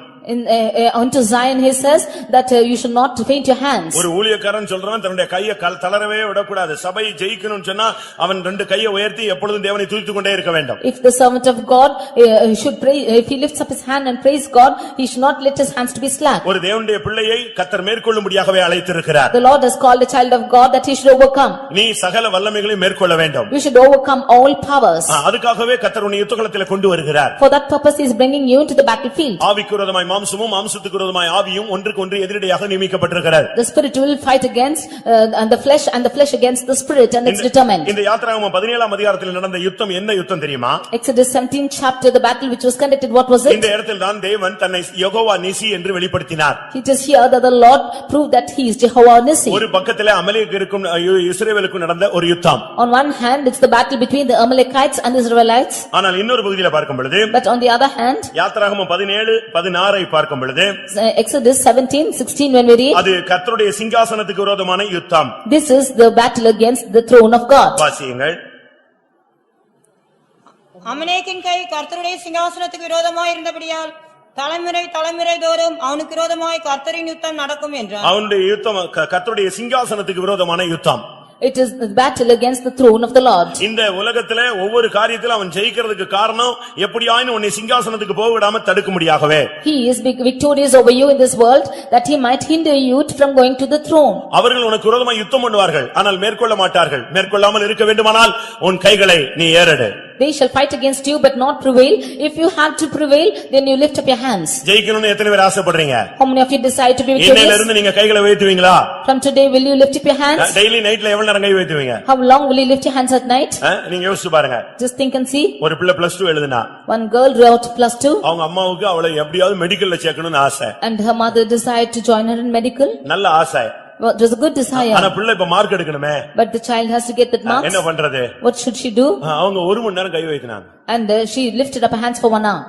Unto Zion he says that you should not faint your hands. ஒரு ஊழியக்காரன் சொல்றான் தன்னுடைய கையை தளரவே விடக்கூடாது. சபை ஜெயிக்கணும்னு சொன்னா அவன் ரெண்டு கையை உயர்த்தி எப்பொழுதும் தேவனை துதித்துக் கொண்டே இருக்க வேண்டும். If the servant of God should pray, if he lifts up his hand and praise God, he should not let his hands to be slack. ஒரு தேவனுடைய பிள்ளையை கர்த்தர் மேற்கொள்ளும்படியாகவே அழைத்திருக்கிறார். The Lord has called a child of God that he should overcome. நீ சகல வல்லமைகளையும் மேற்கொள்ள வேண்டும். You should overcome all powers. அதுக்காகவே கர்த்தர் உன்னை யுத்தகளத்திலே கொண்டு வருகிறார். For that purpose he is bringing you into the battlefield. ஆவிக்கு விரோதமாய் மாம்சமும் மாம்சத்துக்கு விரோதமாய் ஆவியும் ஒன்றுக்கு ஒன்று எதிரடையாக நியமிக்கப்பட்டிருக்கிறது. The spirit will fight against and the flesh against the spirit, and it's determined. இந்த யாத்திராகமம் 17ஆம் அதிகாரத்தில் நடந்த யுத்தம் என்ன யுத்தம் தெரியுமா? Exodus 17 chapter, the battle which was conducted, what was it? இந்த இடத்தில் தான் தேவன் தன்னை யெகோவா நிசி என்று வெளிப்படுத்தினார். It is here that the Lord proved that he is Jehovah Nissi. ஒரு பக்கத்திலே அமலேக்கிற்கும் இஸ்ரவேலுக்கும் நடந்த ஒரு யுத்தம். On one hand it's the battle between the Amalekites and the Israelites. ஆனால் இன்னொரு பகுதியில பார்க்கும் பொழுது, But on the other hand, யாத்திராகமம் 17:16 பார்க்கும் பொழுது, Exodus 17:16 when we read, அது கர்த்தருடைய சிங்காசனத்துக்கு விரோதமான யுத்தம். This is the battle against the throne of God. வாசியுங்கள். அமலேக்கின் கை கர்த்தருடைய சிங்காசனத்துக்கு விரோதமாய் இருந்தபடியால் தலைமுறை தோறும் அவனுக்கு விரோதமாய் கர்த்தரின் யுத்தம் நடக்கும் என்றார். அவனுடைய யுத்தம் கர்த்தருடைய சிங்காசனத்துக்கு விரோதமான யுத்தம். It is the battle against the throne of the Lord. இந்த உலகத்திலே ஒவ்வொரு காரியத்திலும் அவன் ஜெயிக்கிறதுக்கு காரணம் எப்படியாயினும் உன்னை சிங்காசனத்துக்கு போக விடாம தடுக்கும்படியாகவே. He is victorious over you in this world that he might hinder you from going to the throne. அவர்கள் உனக்கு விரோதமாக யுத்தம் பண்ணுவார்கள், ஆனால் மேற்கொள்ள மாட்டார்கள். மேற்கொள்ளாமல் இருக்க வேண்டுமானால் உன் கைகளை நீ ஏறெடு. They shall fight against you but not prevail. If you have to prevail, then you lift up your hands. ஜெயிக்கணும்னு எத்தனை பேர் ஆசைப்படுறீங்க? How many of you decide to be இன்னையில victorious? இருந்து நீங்க கைகளை உயர்த்துவீங்களா? From today will you lift up your hands? Daily நைட்ல எவ்வளவு நேரம் கை உயர்த்துவீங்க? How long will you lift your hands at night? நீங்க யோசிச்சு பாருங்க. Just think and see. ஒரு பிள்ளை +2 எழுதுனா, One girl wrote +2 அவங்க அம்மாவுக்கு அவளை எப்படியாவது மெடிக்கல்ல சேர்க்கணும்னு ஆசை. and her mother desired to join her in medical. நல்ல ஆசை. Well, it was a good desire. ஆனா பிள்ளை இப்ப mark எடுக்கணுமே. But the child has to get that marks. என்ன பண்றது? What should she do? அவங்க 1 மணி நேரம் கை வைத்தினாங்க. And she lifted up her hands for 1 hour.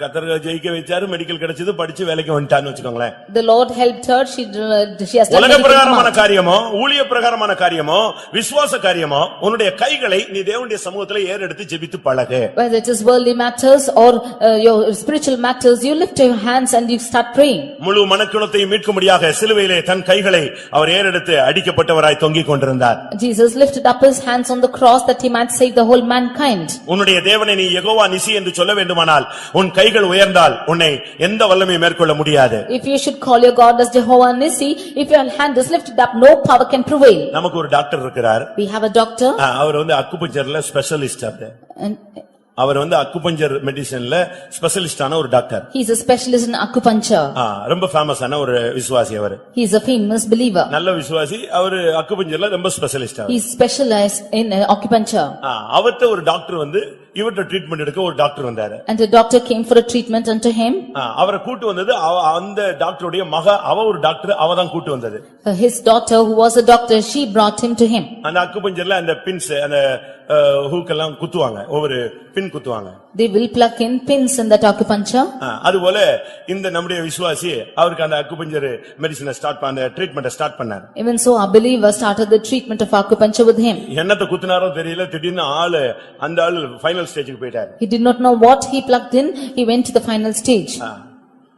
கர்த்தர் ஜெயிக்க வச்சாரு, மெடிக்கல் கிடைச்சது, படிச்சு வேலைக்கு வந்துட்டான்னு வெச்சுக்கோங்களேன். The Lord helped her. She has done உலக பிரகாரமான காரியமோ ஊழிய பிரகாரமான காரியமோ விசுவாச காரியமோ உன்னுடைய கைகளை நீ தேவனுடைய சமூகத்திலே ஏறெடுத்து ஜெபித்து பழகு. Whether it is worldly matters or your spiritual matters, you lift your hands and you start praying. முழு மனக்குலத்தையும் மீட்கும்படியாக சிலுவையிலே தன் கைகளை அவர் ஏறெடுத்து அடிக்கப்பட்டவராய் தொங்கிக் கொண்டிருந்தார். Jesus lifted up his hands on the cross that he might save the whole mankind. உன்னுடைய தேவனை நீ யெகோவா நிசி என்று சொல்ல வேண்டுமானால் உன் கைகள் உயர்ந்தால் உன்னை எந்த வல்லமையும் மேற்கொள்ள முடியாது. If you should call your God as Jehovah Nissi, if your hand is lifted up, no power can prevail. நமக்கு ஒரு டாக்டர் இருக்கிறார். We have a doctor. அவர் அக்குபஞ்சர்ல ஸ்பெஷலிஸ்ட். அவர் வந்து அக்குபஞ்சர் மெடிசின்ல ஸ்பெஷலிஸ்டான ஒரு doctor. He is a specialist in acupuncture. ரொம்ப ஃபேமஸான ஒரு விசுவாசி அவர். He is a famous believer. நல்ல விசுவாசி. அவர் அக்குபஞ்சர்ல ரொம்ப specialist. He is specialized in acupuncture. அவர்ட்ட ஒரு டாக்டர் வந்து இவர்ட்ட ட்ரீட்மென்ட் எடுக்க ஒரு டாக்டர் வந்தாரு. And the doctor came for a treatment unto him. அவரை கூட்டி வந்தது அந்த டாக்டருடைய மக. அவ ஒரு டாக்டர், அவ தான் கூட்டி வந்தது. His daughter who was a doctor, she brought him to him. அந்த அக்குபஞ்சர்ல அந்த பின்ஸ் அந்த ஹூக்கெல்லாம் குத்துவாங்க, ஒவ்வொரு பின் குத்துவாங்க. They will plug in pins in that acupuncture. அதுபோல இந்த நம்முடைய விசுவாசி அவருக்கு அந்த அக்குபஞ்சர் மெடிசினை ஸ்டார்ட் பண்ண ட்ரீட்மென்ட் ஸ்டார்ட் பண்ணார். Even so our believer started the treatment of acupuncture with him. என்னத்த குத்துனாரோ தெரியல, திடீர்னு அந்த ஆளு ஃபைனல் ஸ்டேஜுக்கு போயிட்டாரு. He did not know what he plugged in. He went to the final stage.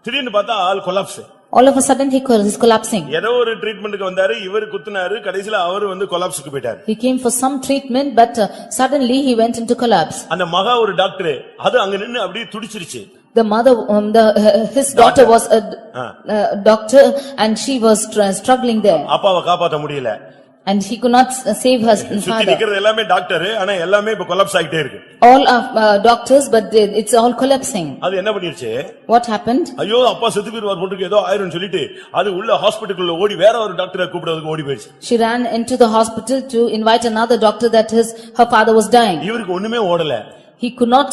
திடீர்னு பார்த்தா ஆள் collapse. All of a sudden he is collapsing. ஏதோ ஒரு ட்ரீட்மென்ட்க்கு வந்தாரு, இவர் குத்துனாரு, கடைசில அவர் வந்து கொலாப்ஸ்க்கு போயிட்டாரு. He came for some treatment but suddenly he went into collapse. அந்த மகா ஒரு டாக்டர், அது அங்க நின்னு அப்படியே துடிச்சிருச்சு. The mother his daughter was a doctor and she was struggling there. அப்பாவை காப்பாத்த முடியல. And he could not save her சுத்தி father. நிக்கிறது எல்லாமே டாக்டர், ஆனா எல்லாமே இப்ப கொலாப்ஸ் ஆயிட்டே இருக்கு. All are doctors but it's all collapsing. அது என்ன பண்ணிருச்சு? What happened? ஐயோ அப்பா செத்து போயிடுவார் போட்டுக்கு ஏதோ ஆயிரும் சொல்லிட்டு அது உள்ள ஹாஸ்பிடலுக்குள்ள ஓடி வேற ஒரு டாக்டரை கூப்பிடுறதுக்கு ஓடி போயிடுச்சு. She ran into the hospital to invite another doctor that her father was dying. இவருக்கு ஒண்ணுமே ஓடல. He could not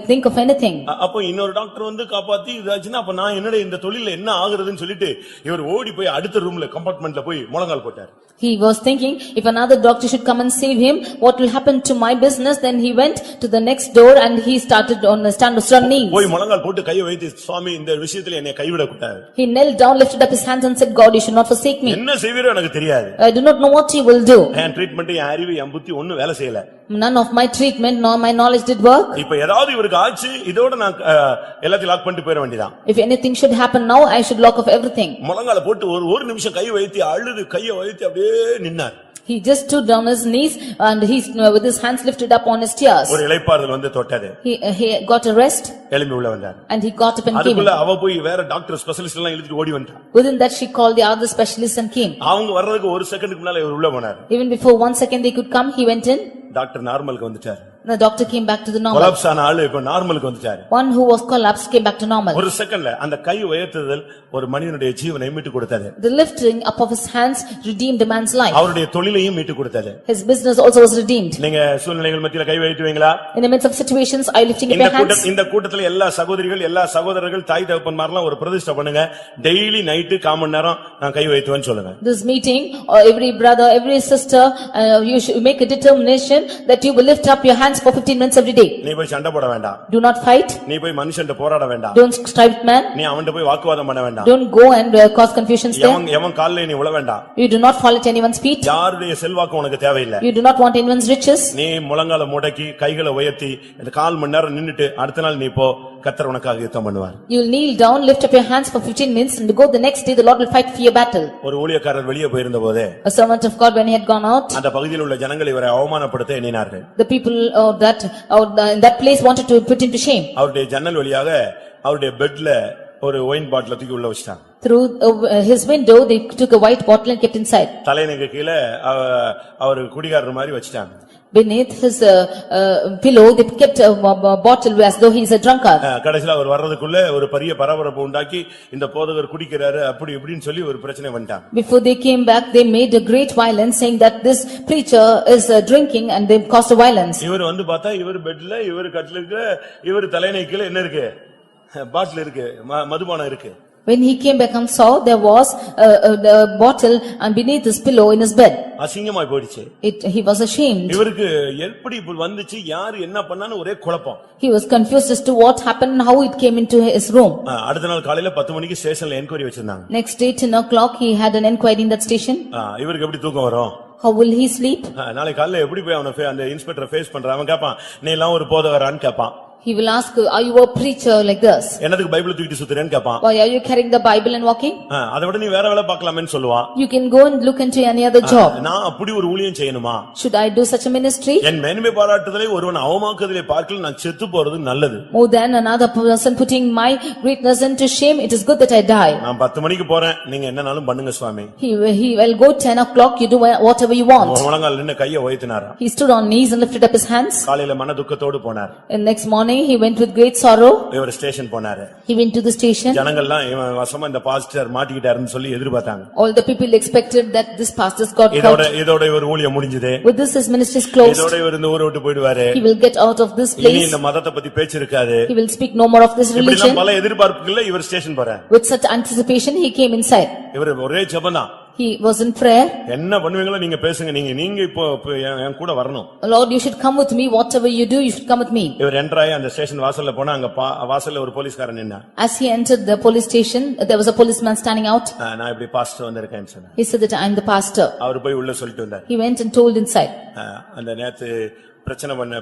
think of anything. அப்ப இன்னொரு டாக்டர் வந்து காப்பாத்தி இதாச்சுன்னா அப்ப நான் என்னடா இந்த தொழில்ல என்ன ஆகுறதுன்னு சொல்லிட்டு இவர் ஓடி போய் அடுத்த ரூம்ல கம்பார்ட்மென்ட்ல போய் முழங்கால் போட்டார். He was thinking if another doctor should come and save him, what will happen to my business? Then he went to the next door and he started on the stand of knees. போய் முழங்கால் போட்டு கையை வைத்து சுவாமி இந்த விஷயத்துல என்னை கைவிட கூடாது. He knelt down, lifted up his hands and said, God, you should not forsake me. என்ன செய்வீரோ எனக்கு தெரியாது. I do not know what you will do. என் ட்ரீட்மென்ட் என் அறிவு என் புத்தி ஒண்ணும் வேலை செய்யல. None of my treatment nor my knowledge did work. இப்ப ஏதாவது இவருக்கு ஆச்சு, இதோட நான் எல்லாத்தையும் லாக் பண்ணிட்டு போயிட வேண்டியதான். If anything should happen now, I should lock off everything. முழங்கால போட்டு ஒரு நிமிஷம் கை வைத்து அழுது கையை வைத்து அப்படியே நின்னார். He just stood on his knees and he with his hands lifted up on his tears. ஒரு இளைப்பாறுதல் வந்து தொட்டது. He got a rest. எழும்பி உள்ள வந்தார். And he got up and came. அதுக்குள்ள அவ போய் வேற டாக்டர் ஸ்பெஷலிஸ்ட் எல்லாம் இழுத்துட்டு ஓடி வந்தா. Within that she called the other specialists and came. அவங்க வர்றதுக்கு ஒரு செகண்டுக்கு முன்னால இவர் உள்ள போனார். Even before 1 second they could come, he went in. Doctor நார்மலுக்கு வந்துட்டார். The doctor came back to the normal. Collapse ஆன ஆளு இப்ப நார்மலுக்கு வந்துட்டார். One who was collapsed came back to normal. ஒரு செகண்ட்ல அந்த கை உயர்த்துதல் ஒரு மனிதனுடைய ஜீவனை மீட்டு கொடுத்தது. The lifting up of his hands redeemed a man's life. அவருடைய தொழிலையும் மீட்டு கொடுத்தது. His business also was redeemed. நீங்க சூழ்நிலைகள் மத்தியில கை வைத்துவீங்களா? In the midst of situations, are you lifting up your hands? இந்த கூட்டத்துல எல்லா சகோதரிகள் எல்லா சகோதரர்கள் தாய் தகப்பன்மாரெல்லாம் ஒரு பிரதிஷ்டை பண்ணுங்க. டெய்லி நைட் 1/4 மணி நேரம் நான் கை வைத்துவேன்னு சொல்லுங்க. This meeting, every brother, every sister, you should make a determination that you will lift up your hands for 15 minutes every day. நீ போய் சண்டை போட வேண்டாம். Do not fight. நீ போய் மனுஷன்ட்ட போராட வேண்டாம். Don't strive with man. நீ அவன்ட்ட போய் வாக்குவாதம் பண்ண வேண்டாம். Don't go and cause confusions there. எவன் கால்ல நீ உள வேண்டாம். You do not fall at anyone's feet. யாருடைய செல்வாக்கு உனக்கு தேவையில்லை. You do not want anyone's riches. நீ முழங்கால முடக்கி கைகளை உயர்த்தி இந்த 1/4 மணி நேரம் நின்னுட்டு அடுத்த நாள் நீ போ, கர்த்தர் உனக்காக யுத்தம் பண்ணுவார். You will kneel down, lift up your hands for 15 minutes and go the next day the Lord will fight for your battle. ஒரு ஊழியக்காரர் வெளியே போயிருந்தபோது A servant of God when he had gone out, அந்த பகுதியில் உள்ள ஜனங்கள் இவரை அவமானப்படுத்த எண்ணினார்கள். the people in that place wanted to put him to shame. அவருடைய ஜன்னல் வழியாக அவருடைய பெட்ல ஒரு ஒயின் பாட்டில் தூக்கி உள்ள வச்சிட்டாங்க. Through his window they took a white bottle and kept inside. தலையணைக்கு கீழ அவர் குடிகாரர் மாதிரி வச்சிட்டாங்க. Beneath his pillow they kept a bottle as though he is a drunkard. கடைசில அவர் வர்றதுக்குள்ள ஒரு பெரிய பரபரப்பு உண்டாக்கி இந்த போதகர் குடிக்கிறாரு அப்படி இப்படின்னு சொல்லி ஒரு பிரச்சனை வந்துட்டாங்க. Before they came back they made a great violence saying that this preacher is drinking and they caused a violence. இவர் வந்து பார்த்தா இவர் பெட்ல இவர் கட்டிலுக்கு இவர் தலையணைக்குள்ள என்ன இருக்கு? பாட்டில் இருக்கு, மதுபானம் இருக்கு. When he came back and saw there was a bottle and beneath his pillow in his bed. அசிங்கமாய் போயிடுச்சு. He was ashamed. இவருக்கு எப்படி இப்படி வந்துச்சு, யார் என்ன பண்ணான்னு ஒரே குழப்பம். He was confused as to what happened and how it came into his room. அடுத்த நாள் காலையில 10 மணிக்கு ஸ்டேஷன்ல என்கொயரி வச்சிருந்தாங்க. Next day 10 o'clock he had an inquiry in that station. இவருக்கு எப்படி தூக்கம் வரும்? How will he sleep? நாளை காலையில எப்படி போய் அவனை அந்த இன்ஸ்பெக்டர் ஃபேஸ் பண்றான்? அவன் கேட்பான், நீ எல்லாம் ஒரு போதகரான்னு கேட்பான். He will ask, are you a preacher like this? என்னதுக்கு பைபிள் தூக்கிட்டு சுத்துறேன்னு கேட்பான். Why are you carrying the Bible and walking? அதை விட நீ வேற வேலை பார்க்கலாமேன்னு சொல்லுவான். You can go and look into any other job. நான் அப்படி ஒரு ஊழியம் செய்யணுமா? Should I do such a ministry? என் மேன்மை பாராட்டுதலை ஒருவன் அவமாக்குதலை பார்க்கல நான் செத்து போறது நல்லது. More than another person putting my greatness into shame, it is good that I die. நான் 10 மணிக்கு போறேன், நீங்க என்னனாலும் பண்ணுங்க சுவாமி. He will go 10 o'clock, you do whatever you want. முழங்கால் நின்னு கையை உயர்த்தினாரா. He stood on knees and lifted up his hands. காலையில மன துக்கத்தோடு போனார். And next morning he went with great sorrow. இவர் ஸ்டேஷன் போனாரு. He went to the station. ஜனங்கள்லாம் இவன் வசமா இந்த பாஸ்டர் மாட்டிக்கிட்டாருன்னு சொல்லி எதிர்பார்த்தாங்க. All the people expected that this pastor's got caught. இதோட இவர் ஊழியம் முடிஞ்சது. With this his ministry is closed. இதோட இவர் இந்த ஊரை விட்டு போய்டுவாரு. He will get out of this place. இனி இந்த மதத்தை பத்தி பேச்சு இருக்காது. He will speak no more of this religion. இப்படிலாம் பல எதிர்பார்ப்புகள்ல இவர் ஸ்டேஷன் போறார். With such anticipation he came inside. இவர் ஒரே ஜெபம்தான். He was in prayer. என்ன பண்ணுவீங்களோ நீங்க பேசுங்க, நீங்க இப்போ என் கூட வரணும். Lord, you should come with me. Whatever you do, you should come with me. இவர் என்ட்ராய் அந்த ஸ்டேஷன் வாசல்ல போனா அங்க வாசல்ல ஒரு போலீஸ்காரன் நின்னா. As he entered the police station, there was a policeman standing out. நான் இப்படி பாஸ்டர் வந்திருக்கேன்னு சொன்னேன். He said that I am the pastor. அவர் போய் உள்ள சொல்லிட்டு வந்தார். He went and told inside. அந்த நேத்து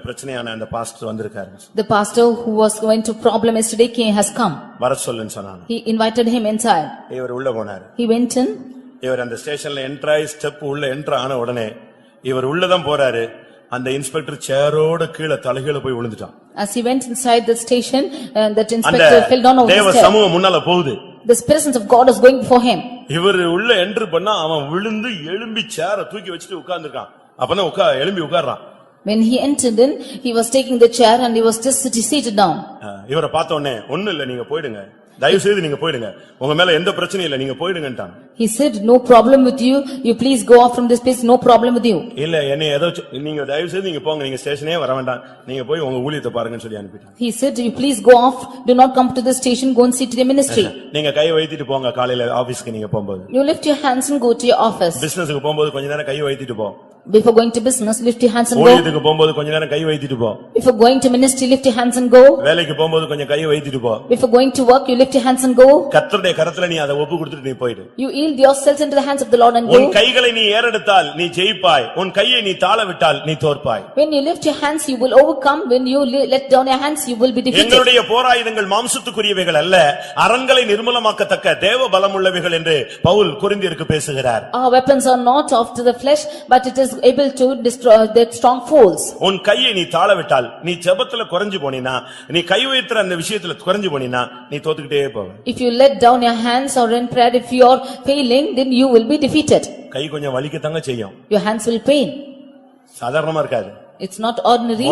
பிரச்சனையான அந்த பாஸ்டர் வந்திருக்காரு. The pastor who was going to problem yesterday has come. வர சொல்லுன்னு சொன்னாங்க. He invited him inside. இவர் உள்ள போனார். He went in. இவர் அந்த ஸ்டேஷன்ல என்ட்ராய் ஸ்டெப் உள்ள என்டர் ஆன உடனே இவர் உள்ளதான் போறாரு. அந்த இன்ஸ்பெக்டர் சேரோட கீழ தலைகீழ போய் விழுந்துட்டான். As he went inside the station, that inspector fell down over the தேவ stairs. சமூகம் முன்னால போகுது. The presence of God is going before him. இவர் உள்ள என்டர் பண்ணா அவன் விழுந்து எழும்பி சேரை தூக்கி வச்சுட்டு உட்கார்ந்திருக்கான். அப்பதான் எழும்பி உட்கார்றான். When he entered in, he was taking the chair and he was just seated down. இவரை பார்த்த உடனே ஒண்ணும் இல்ல, நீங்க போயிடுங்க, தயவு செய்து நீங்க போயிடுங்க, உங்க மேல எந்த பிரச்சனையும் இல்ல, நீங்க போயிடுங்கன்றான். He said, no problem with you, you please go off from this place, no problem with you. இல்ல என்ன ஏதோ நீங்க தயவு செய்து நீங்க போங்க, நீங்க ஸ்டேஷனே வர வேண்டாம், நீங்க போய் உங்க ஊழியத்தை பாருங்கன்னு சொல்லி அனுப்பிட்டான். He said, you please go off, do not come to the station, go and see to the ministry. நீங்க கை வைத்திட்டு போங்க, காலையில ஆபீஸ்க்கு நீங்க போகும்போது. You lift your hands and go to your office. பிசினஸ்க்கு போகும்போது கொஞ்ச நேரம் கை வைத்திட்டு போ. Before going to business, lift your hands and go. ஊழியத்துக்கு போகும்போது கொஞ்ச நேரம் கை வைத்திட்டு போ. Before going to ministry, lift your hands and go. வேலைக்கு போகும்போது கொஞ்சம் கை வைத்திட்டு போ. Before going to work, you lift your hands and go. கர்த்தருடைய கரத்துல நீ அதை ஒப்பு கொடுத்துட்டு நீ போயிடு. You yield yourself into the hands of the Lord and go. உன் கைகளை நீ ஏறெடுத்தால் நீ ஜெயிப்பாய், உன் கையை நீ தாழ விட்டால் நீ தோற்பாய். When you lift your hands, you will overcome. When you let down your hands, you will be defeated. எங்களுடைய போராயுதங்கள் மாம்சத்துக்குரியவைகள் அல்ல, அரண்களை நிர்மூலமாக்கத்தக்க தேவ பலமுள்ளவைகள் என்று பவுல் கொரிந்தியருக்கு பேசுகிறார். Our weapons are not of the flesh, but it is able to destroy the strongholds. உன் கையை நீ தாழ விட்டால், நீ ஜெபத்துல குறைஞ்சு போனினா, நீ கை வைத்திர அந்த விஷயத்துல குறைஞ்சு போனினா நீ தோத்துக்கிட்டே போவ. If you let down your hands or in prayer, if you are failing, then you will be defeated. கை கொஞ்சம் வலிக்கத்தாங்க செய்யும். Your hands will pain. சாதாரணமா இருக்காது. It's not ordinary.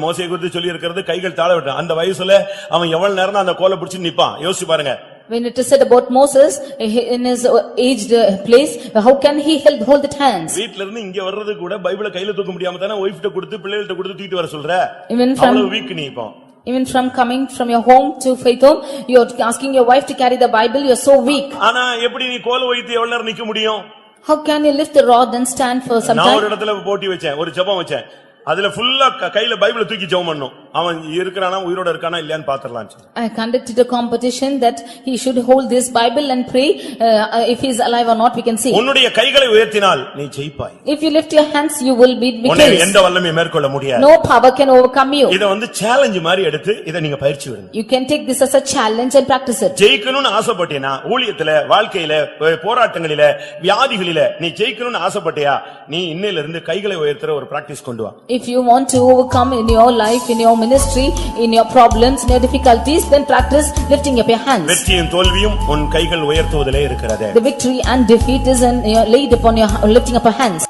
மோசே குறித்து சொல்லி இருக்கிறது கைகள் தாழ விட்டான். அந்த வயசுல அவன் எவ்வளவு நேரம் அந்த கோலை பிடிச்சு நிப்பான் யோசிச்சு பாருங்க. When it is said about Moses in his aged place, how can he hold the hands? வீட்ல இருந்து இங்க வர்றது கூட பைபிளை கையில தூக்க முடியாம தான ஒய்ஃப்ட்ட கொடுத்து பிள்ளைகள்ட்ட கொடுத்து தூக்கிட்டு வர சொல்ற. அவ்வளவு வீக் நீ இப்போ. Even from coming from your home to faith home, you are asking your wife to carry the Bible, you are so weak. ஆனா எப்படி நீ கோலை வைத்து எவ்வளவு நேரம் நிக்க முடியும்? How can you lift the rod and stand for some time? நான் ஒரு இடத்துல போட்டி வச்சேன், ஒரு ஜெபம் வச்சேன். அதுல ஃபுல்லா கையில பைபிளை தூக்கி ஜெபம் பண்ணனும். அவன் இருக்கறானா உயிரோட இருக்கானா இல்லையான்னு பாத்துறலாம். I conducted a competition that he should hold this Bible and pray if he is alive or not we can see. உன்னுடைய கைகளை உயர்த்தினால் நீ ஜெயிப்பாய். If you lift your hands you will be victorious. உன்னை எந்த வல்லமையும் மேற்கொள்ள முடியாது. No power can overcome you. இத வந்து சேலஞ்ச் மாதிரி எடுத்து இத நீங்க பயிற்சி விடுங்க. You can take this as a challenge and practice it. ஜெயிக்கணும்னு ஆசைப்பட்டீனா ஊழியத்துல, வாழ்க்கையில, போராட்டங்களில, வியாதிகளில நீ ஜெயிக்கணும்னு ஆசைப்பட்டியா, நீ இன்னையில இருந்து கைகளை உயர்த்துற ஒரு பிராக்டீஸ் கொண்டு வா. If you want to overcome in your life, in your ministry, in your problems, in your difficulties, then practice lifting up your hands. வெற்றியும் தோல்வியும் உன் கைகள் உயர்த்துவதிலே இருக்கிறது. The victory and defeat is laid upon your lifting up your hands.